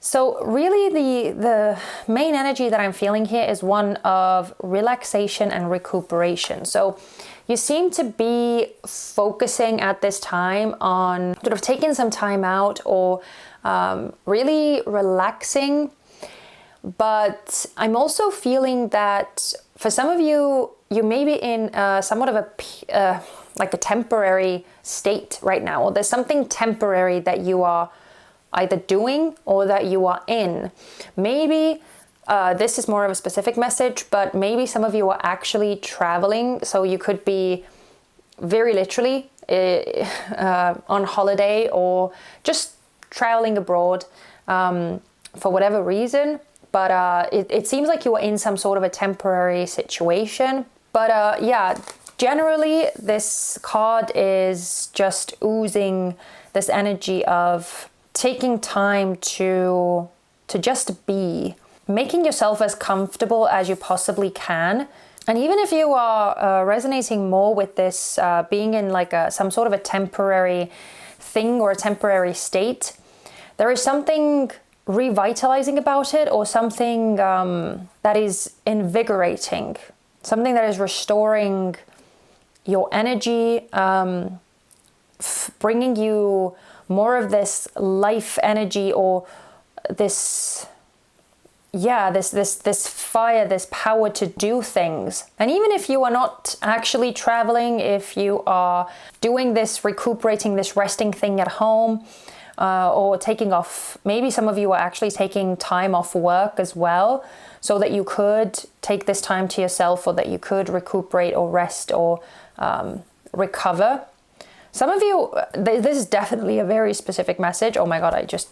So really the main energy that I'm feeling here is one of relaxation and recuperation. So you seem to be focusing at this time on sort of taking some time out, or really relaxing. But I'm also feeling that for some of you, you may be in somewhat of like a temporary state right now, or there's something temporary that you are either doing or that you are in. Maybe this is more of a specific message, but maybe some of you are actually traveling. So you could be very literally on holiday or just traveling abroad for whatever reason. But it seems like you are in some sort of a temporary situation. But yeah, generally this card is just oozing this energy of taking time to just be, making yourself as comfortable as you possibly can. And even if you are resonating more with this, being in like some sort of a temporary thing or a temporary state, there is something revitalizing about it, or something that is invigorating, something that is restoring your energy, bringing you more of this life energy, or this fire, this power to do things. And even if you are not actually traveling, if you are doing this recuperating, this resting thing at home, or taking off, maybe some of you are actually taking time off work as well, so that you could take this time to yourself, or that you could recuperate or rest or recover. Some of you, this is definitely a very specific message. Oh my God, I just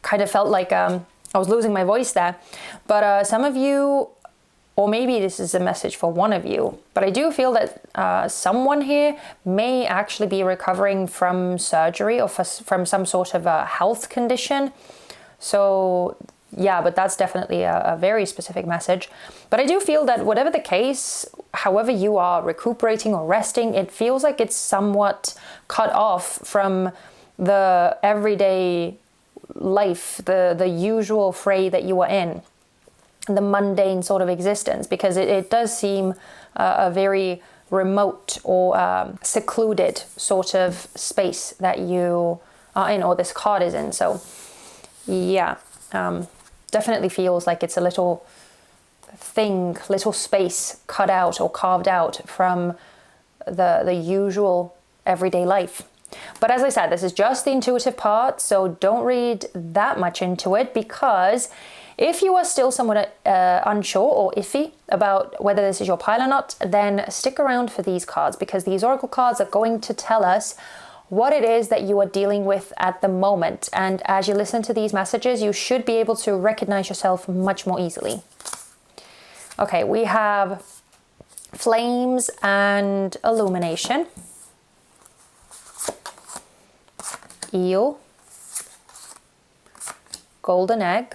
kind of felt like I was losing my voice there. But some of you, or maybe this is a message for one of you, but I do feel that someone here may actually be recovering from surgery or from some sort of a health condition. So yeah, but that's definitely a very specific message. But I do feel that whatever the case, however you are recuperating or resting, it feels like it's somewhat cut off from the everyday life, the usual fray that you are in, the mundane sort of existence, because it does seem a very remote or secluded sort of space that you are in, or this card is in. So yeah, definitely feels like it's a little space cut out or carved out from the usual everyday life. But as I said, this is just the intuitive part, so don't read that much into it, because if you are still somewhat unsure or iffy about whether this is your pile or not, then stick around for these cards, because these oracle cards are going to tell us what it is that you are dealing with at the moment. And as you listen to these messages, you should be able to recognize yourself much more easily. Okay, we have flames and illumination, eel, golden egg,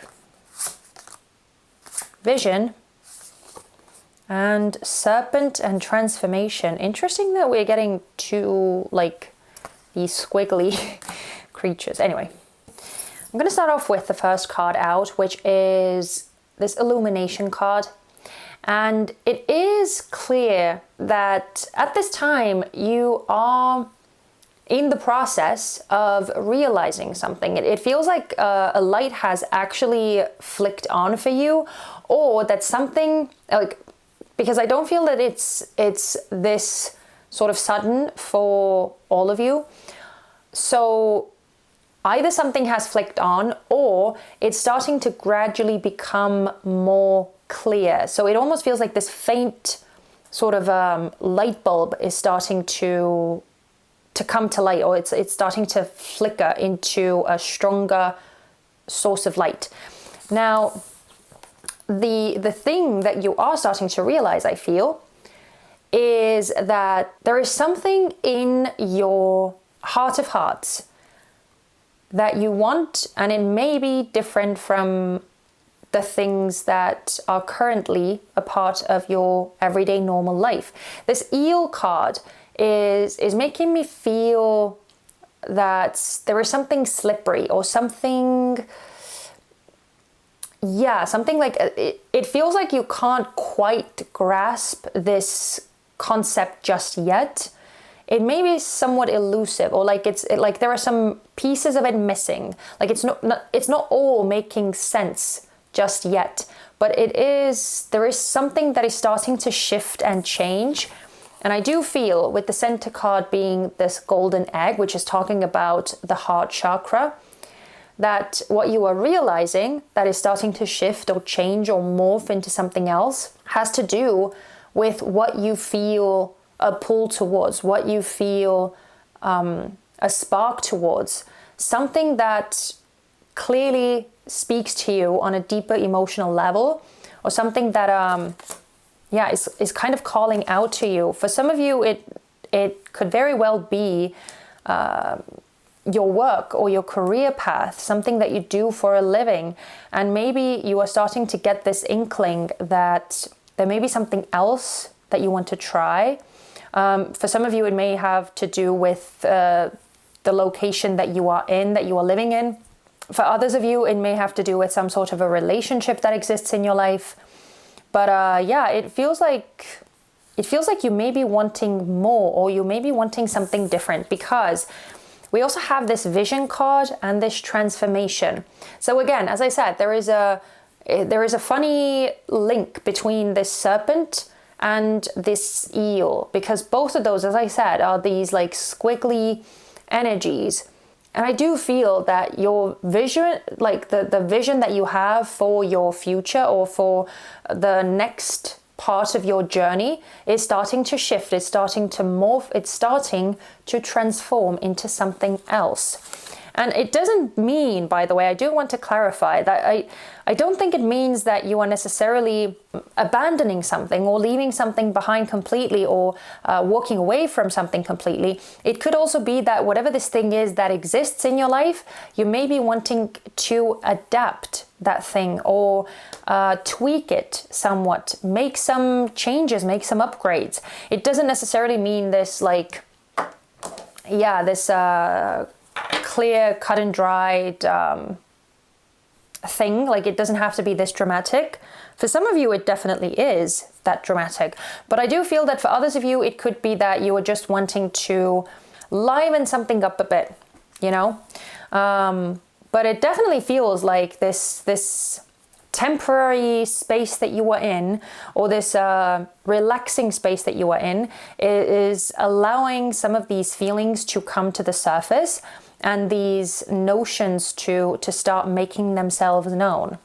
vision, and serpent and transformation. Interesting that we're getting two like these squiggly creatures. Anyway, I'm going to start off with the first card out, which is this illumination card. And it is clear that at this time you are in the process of realizing something. It feels like a light has actually flicked on for you, or that something like, because I don't feel that it's this sort of sudden for all of you. So either something has flicked on, or it's starting to gradually become more clear. So it almost feels like this faint sort of light bulb is starting to come to light, or it's starting to flicker into a stronger source of light. Now, the thing that you are starting to realize, I feel, is that there is something in your heart of hearts that you want, and it may be different from the things that are currently a part of your everyday normal life. This eel card is making me feel that there is something slippery, or something, yeah, something like it feels like you can't quite grasp this concept just yet. It may be somewhat elusive, or like like there are some pieces of it missing. Like it's not all making sense just yet, but there is something that is starting to shift and change. And I do feel with the center card being this golden egg, which is talking about the heart chakra, that what you are realizing that is starting to shift or change or morph into something else has to do with what you feel a pull towards, what you feel a spark towards, something that clearly speaks to you on a deeper emotional level, or something that is kind of calling out to you. For some of you, it could very well be your work or your career path, something that you do for a living. And maybe you are starting to get this inkling that there may be something else that you want to try. For some of you, it may have to do with the location that you are in, that you are living in. For others of you, it may have to do with some sort of a relationship that exists in your life. But it feels like you may be wanting more, or you may be wanting something different, because we also have this vision card and this transformation. So again, as I said, there is a funny link between this serpent and this eel, because both of those, as I said, are these like squiggly energies. And I do feel that your vision, like the vision that you have for your future or for the next part of your journey, is starting to shift, it's starting to morph, it's starting to transform into something else. And it doesn't mean, by the way, I do want to clarify that I don't think it means that you are necessarily abandoning something or leaving something behind completely, or walking away from something completely. It could also be that whatever this thing is that exists in your life, you may be wanting to adapt that thing, or tweak it somewhat, make some changes, make some upgrades. It doesn't necessarily mean this clear, cut and dried thing. Like, it doesn't have to be this dramatic. For some of you, it definitely is that dramatic. But I do feel that for others of you, it could be that you are just wanting to liven something up a bit, you know? But it definitely feels like this temporary space that you are in, or this relaxing space that you are in, is allowing some of these feelings to come to the surface, and these notions to start making themselves known.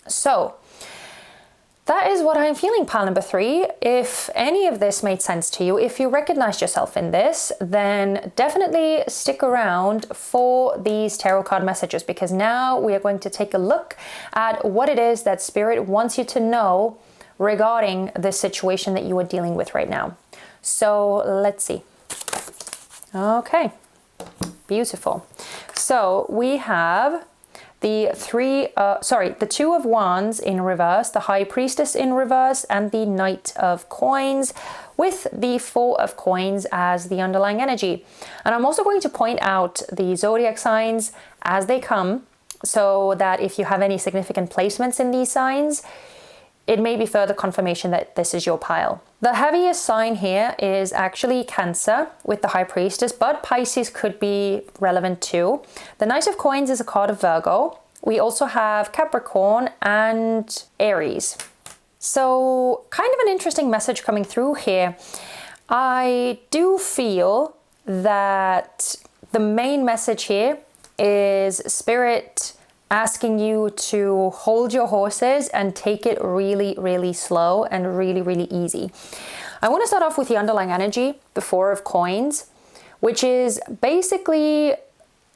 So that is what I'm feeling, pile number 3. If any of this made sense to you, if you recognized yourself in this, then definitely stick around for these tarot card messages, because now we are going to take a look at what it is that Spirit wants you to know regarding this situation that you are dealing with right now. So let's see. Okay, beautiful. So we have the Two of Wands in reverse, the High Priestess in reverse, and the Knight of Coins, with the Four of Coins as the underlying energy. And I'm also going to point out the zodiac signs as they come, so that if you have any significant placements in these signs, it may be further confirmation that this is your pile. The heaviest sign here is actually Cancer with the High Priestess, but Pisces could be relevant too. The Knight of Coins is a card of Virgo. We also have Capricorn and Aries. So kind of an interesting message coming through here. I do feel that the main message here is Spirit asking you to hold your horses and take it really, really slow and really, really easy. I want to start off with the underlying energy, the Four of Coins, which is basically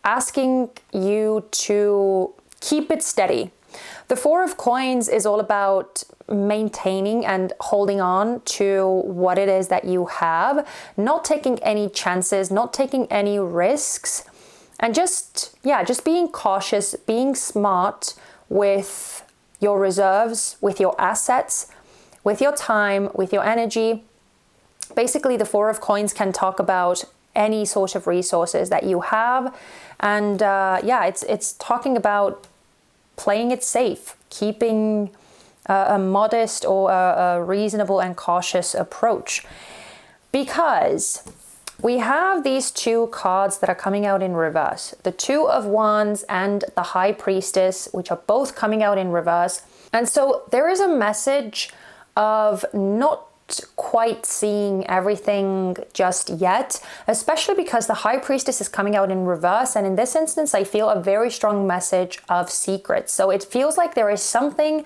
asking you to keep it steady. The Four of Coins is all about maintaining and holding on to what it is that you have, not taking any chances, not taking any risks, and just being cautious, being smart with your reserves, with your assets, with your time, with your energy. Basically, the Four of Coins can talk about any sort of resources that you have. And it's talking about playing it safe, keeping a modest or a reasonable and cautious approach. Because we have these two cards that are coming out in reverse, the Two of Wands and the High Priestess, which are both coming out in reverse. And so there is a message of not quite seeing everything just yet, especially because the High Priestess is coming out in reverse. And in this instance, I feel a very strong message of secrets. So it feels like there is something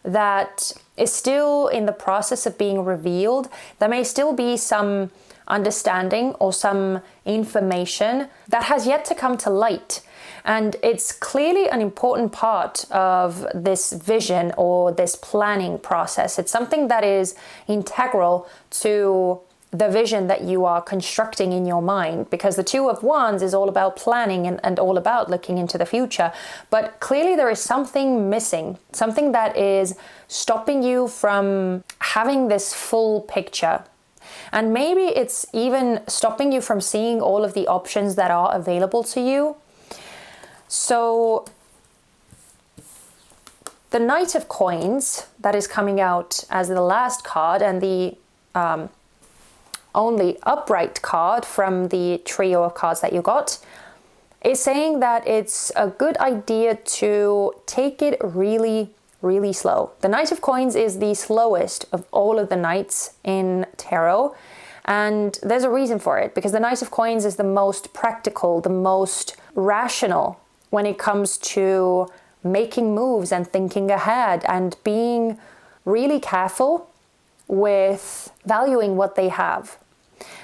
that is still in the process of being revealed. There may still be some understanding or some information that has yet to come to light. And it's clearly an important part of this vision or this planning process. It's something that is integral to the vision that you are constructing in your mind, because the Two of Wands is all about planning and all about looking into the future. But clearly there is something missing, something that is stopping you from having this full picture. And maybe it's even stopping you from seeing all of the options that are available to you. So the Knight of Coins that is coming out as the last card, and the only upright card from the trio of cards that you got, is saying that it's a good idea to take it really, really slow. The Knight of Coins is the slowest of all of the knights in tarot. And there's a reason for it, because the Knight of Coins is the most practical, the most rational when it comes to making moves and thinking ahead and being really careful with valuing what they have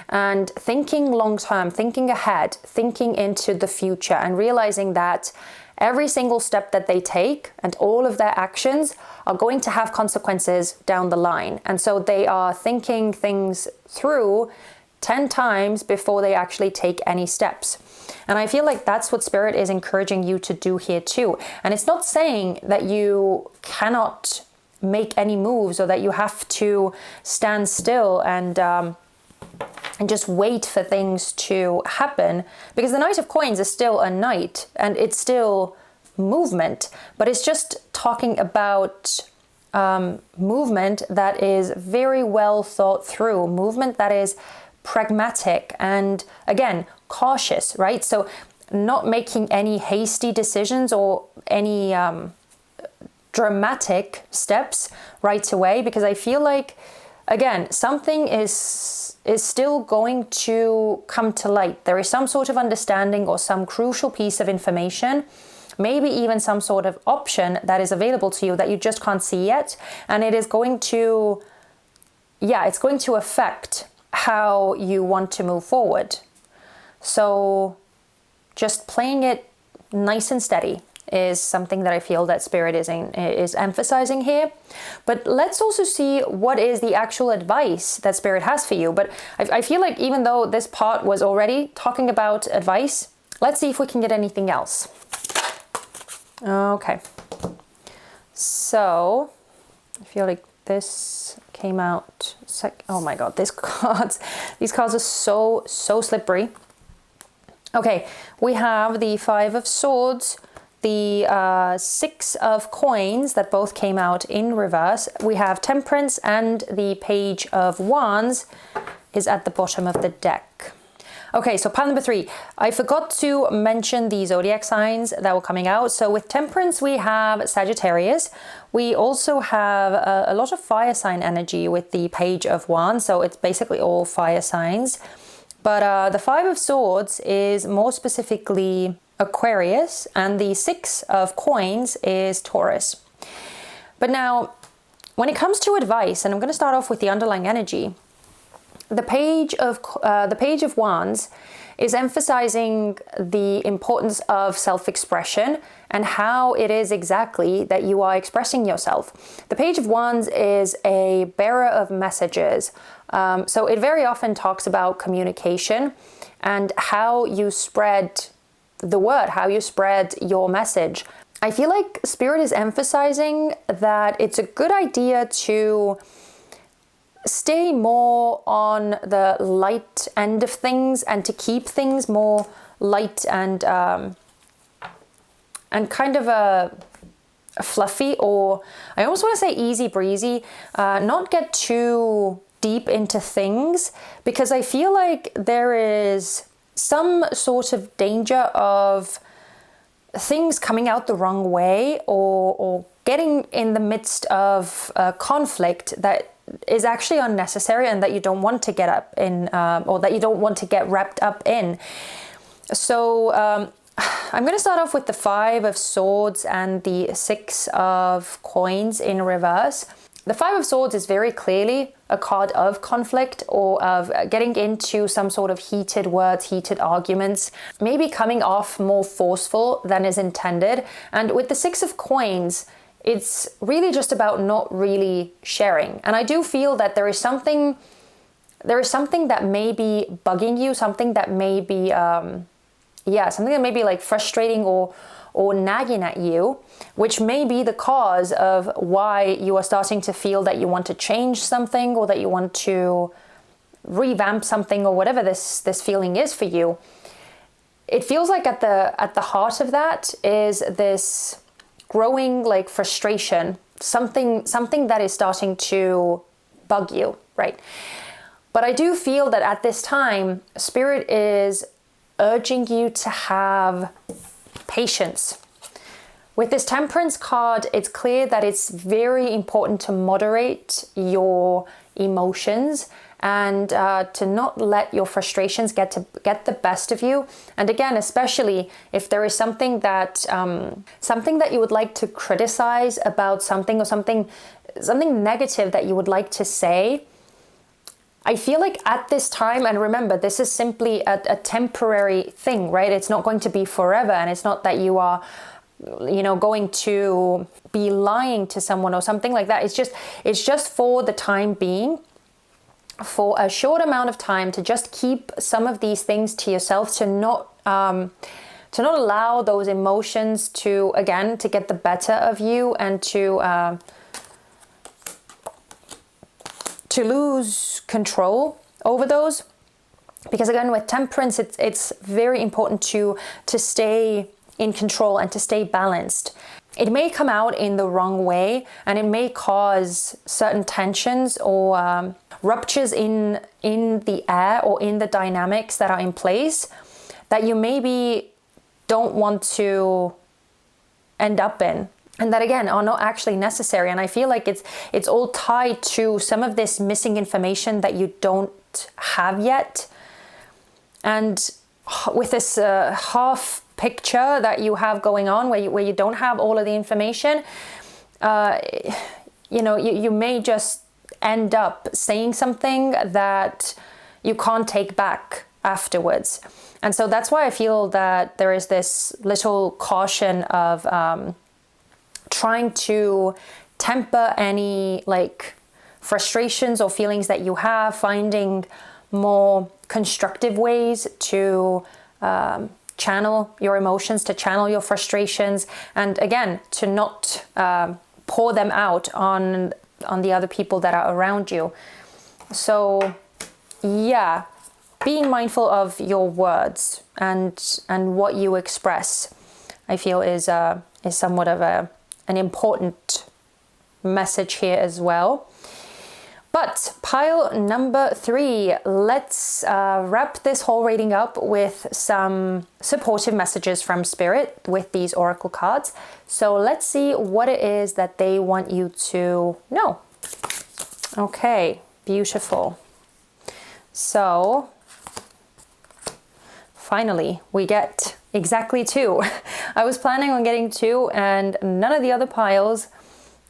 and thinking long term, thinking ahead, thinking into the future, and realizing that every single step that they take and all of their actions are going to have consequences down the line. And so they are thinking things through 10 times before they actually take any steps. And I feel like that's what Spirit is encouraging you to do here too. And it's not saying that you cannot make any moves or that you have to stand still and just wait for things to happen, because the Knight of Coins is still a knight and it's still movement, but it's just talking about movement that is very well thought through, movement that is pragmatic and, again, cautious, right? So not making any hasty decisions or any dramatic steps right away, because I feel like, again, something is still going to come to light. There is some sort of understanding or some crucial piece of information, maybe even some sort of option that is available to you that you just can't see yet. And it is going to, it's going to affect how you want to move forward. So just playing it nice and steady is something that I feel that Spirit is emphasizing here. But let's also see what is the actual advice that Spirit has for you. But I feel like even though this part was already talking about advice, let's see if we can get anything else. Okay. So I feel like this came out oh my god, these cards are so slippery. Okay, we have the Five of Swords, the Six of Coins that both came out in reverse. We have Temperance, and the Page of Wands is at the bottom of the deck. Okay, so pile number 3. I forgot to mention the zodiac signs that were coming out. So with Temperance, we have Sagittarius. We also have a lot of fire sign energy with the Page of Wands. So it's basically all fire signs. But the Five of Swords is more specifically Aquarius, and the Six of Coins is Taurus. But now, when it comes to advice, and I'm going to start off with the underlying energy, the Page of Wands is emphasizing the importance of self-expression and how it is exactly that you are expressing yourself. The Page of Wands is a bearer of messages. So it very often talks about communication and how you spread the word, how you spread your message. I feel like Spirit is emphasizing that it's a good idea to stay more on the light end of things and to keep things more light and kind of a fluffy, or I almost want to say easy breezy, not get too deep into things, because I feel like there is some sort of danger of things coming out the wrong way or getting in the midst of a conflict that is actually unnecessary and that you don't want to get up in, or that you don't want to get wrapped up in. So I'm going to start off with the 5 of Swords and the 6 of Coins in reverse. The 5 of Swords is very clearly a card of conflict, or of getting into some sort of heated words, heated arguments, maybe coming off more forceful than is intended. And with the 6 of Coins, it's really just about not really sharing. And I do feel that there is something that may be bugging you, something that may be, something that may be like frustrating or nagging at you, which may be the cause of why you are starting to feel that you want to change something, or that you want to revamp something, or whatever this feeling is for you. It feels like at the heart of that is this growing like frustration, something that is starting to bug you, right? But I do feel that at this time, Spirit is urging you to have patience. With this Temperance card, it's clear that it's very important to moderate your emotions and to not let your frustrations get the best of you. And again, especially if there is something that you would like to criticize about something, or something negative that you would like to say, I feel like at this time, and remember, this is simply a temporary thing, right? It's not going to be forever, and it's not that you are, going to be lying to someone or something like that. It's just for the time being, for a short amount of time, to just keep some of these things to yourself, to not allow those emotions to get the better of you, and to lose control over those. Because again, with Temperance, it's very important to stay in control and to stay balanced. It may come out in the wrong way, and it may cause certain tensions or ruptures in the air, or in the dynamics that are in place, that you maybe don't want to end up in, and that again are not actually necessary. And I feel like it's all tied to some of this missing information that you don't have yet. And with this half picture that you have going on, where you don't have all of the information, you may just end up saying something that you can't take back afterwards. And so that's why I feel that there is this little caution of trying to temper any like frustrations or feelings that you have, finding more constructive ways to channel your emotions, to channel your frustrations, and again, to not pour them out on the other people that are around you. So yeah, being mindful of your words and what you express, I feel is somewhat of an important message here as well. But pile number 3, let's wrap this whole reading up with some supportive messages from Spirit with these oracle cards. So let's see what it is that they want you to know. Okay, beautiful. So finally, we get exactly 2. I was planning on getting 2, and none of the other piles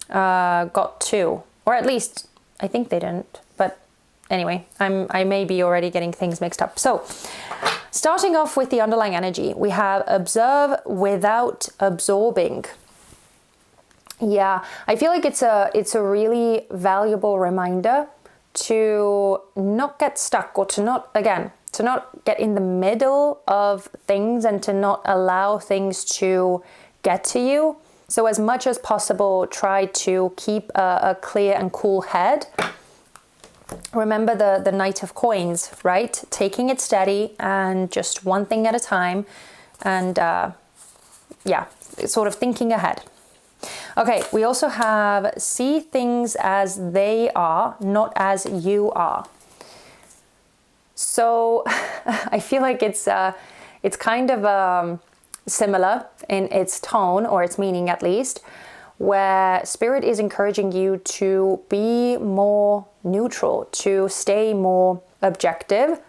got 2, or at least I think they didn't. But anyway, I may be already getting things mixed up. So starting off with the underlying energy, we have observe without absorbing. Yeah, I feel like it's a really valuable reminder to not get stuck, or to not get in the middle of things, and to not allow things to get to you. So as much as possible, try to keep a clear and cool head. Remember the Knight of Coins, right? Taking it steady and just one thing at a time, and sort of thinking ahead. Okay, we also have see things as they are, not as you are. So I feel like it's kind of similar in its tone, or its meaning at least, where Spirit is encouraging you to be more neutral, to stay more objective,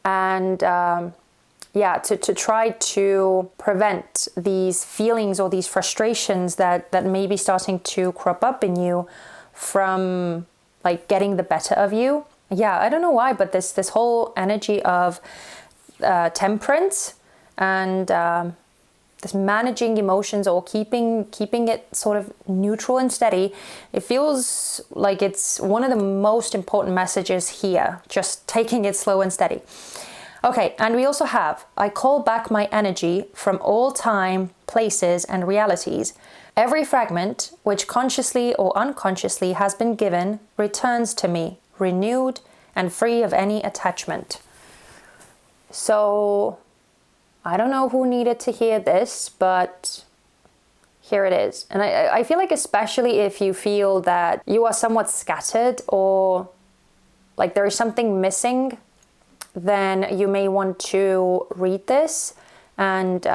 and to try to prevent these feelings or these frustrations that may be starting to crop up in you from like getting the better of you. Yeah, I don't know why, but this whole energy of temperance and this managing emotions or keeping it sort of neutral and steady, it feels like it's one of the most important messages here, just taking it slow and steady. Okay, and we also have, I call back my energy from all time, places, and realities. Every fragment, which consciously or unconsciously has been given, returns to me, renewed and free of any attachment. So, I don't know who needed to hear this, but here it is. And I feel like especially if you feel that you are somewhat scattered or like there is something missing, then you may want to read this and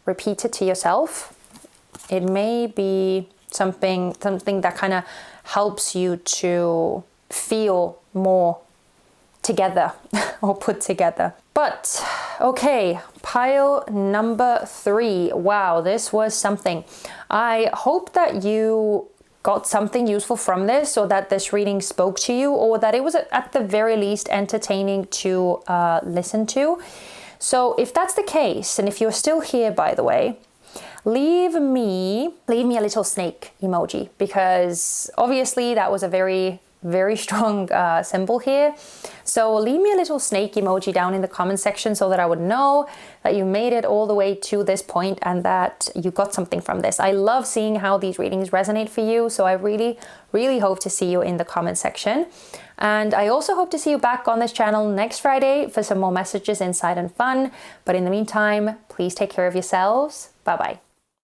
repeat it to yourself. It may be something that kind of helps you to feel more together or put together. But okay, pile number 3. Wow, this was something. I hope that you got something useful from this, or that this reading spoke to you, or that it was at the very least entertaining to listen to. So if that's the case, and if you're still here, by the way, leave me a little snake emoji, because obviously that was a very strong symbol here. So leave me a little snake emoji down in the comment section so that I would know that you made it all the way to this point and that you got something from this. I love seeing how these readings resonate for you. So I really hope to see you in the comment section. And I also hope to see you back on this channel next Friday for some more messages, insight, and fun. But in the meantime, please take care of yourselves. Bye-bye.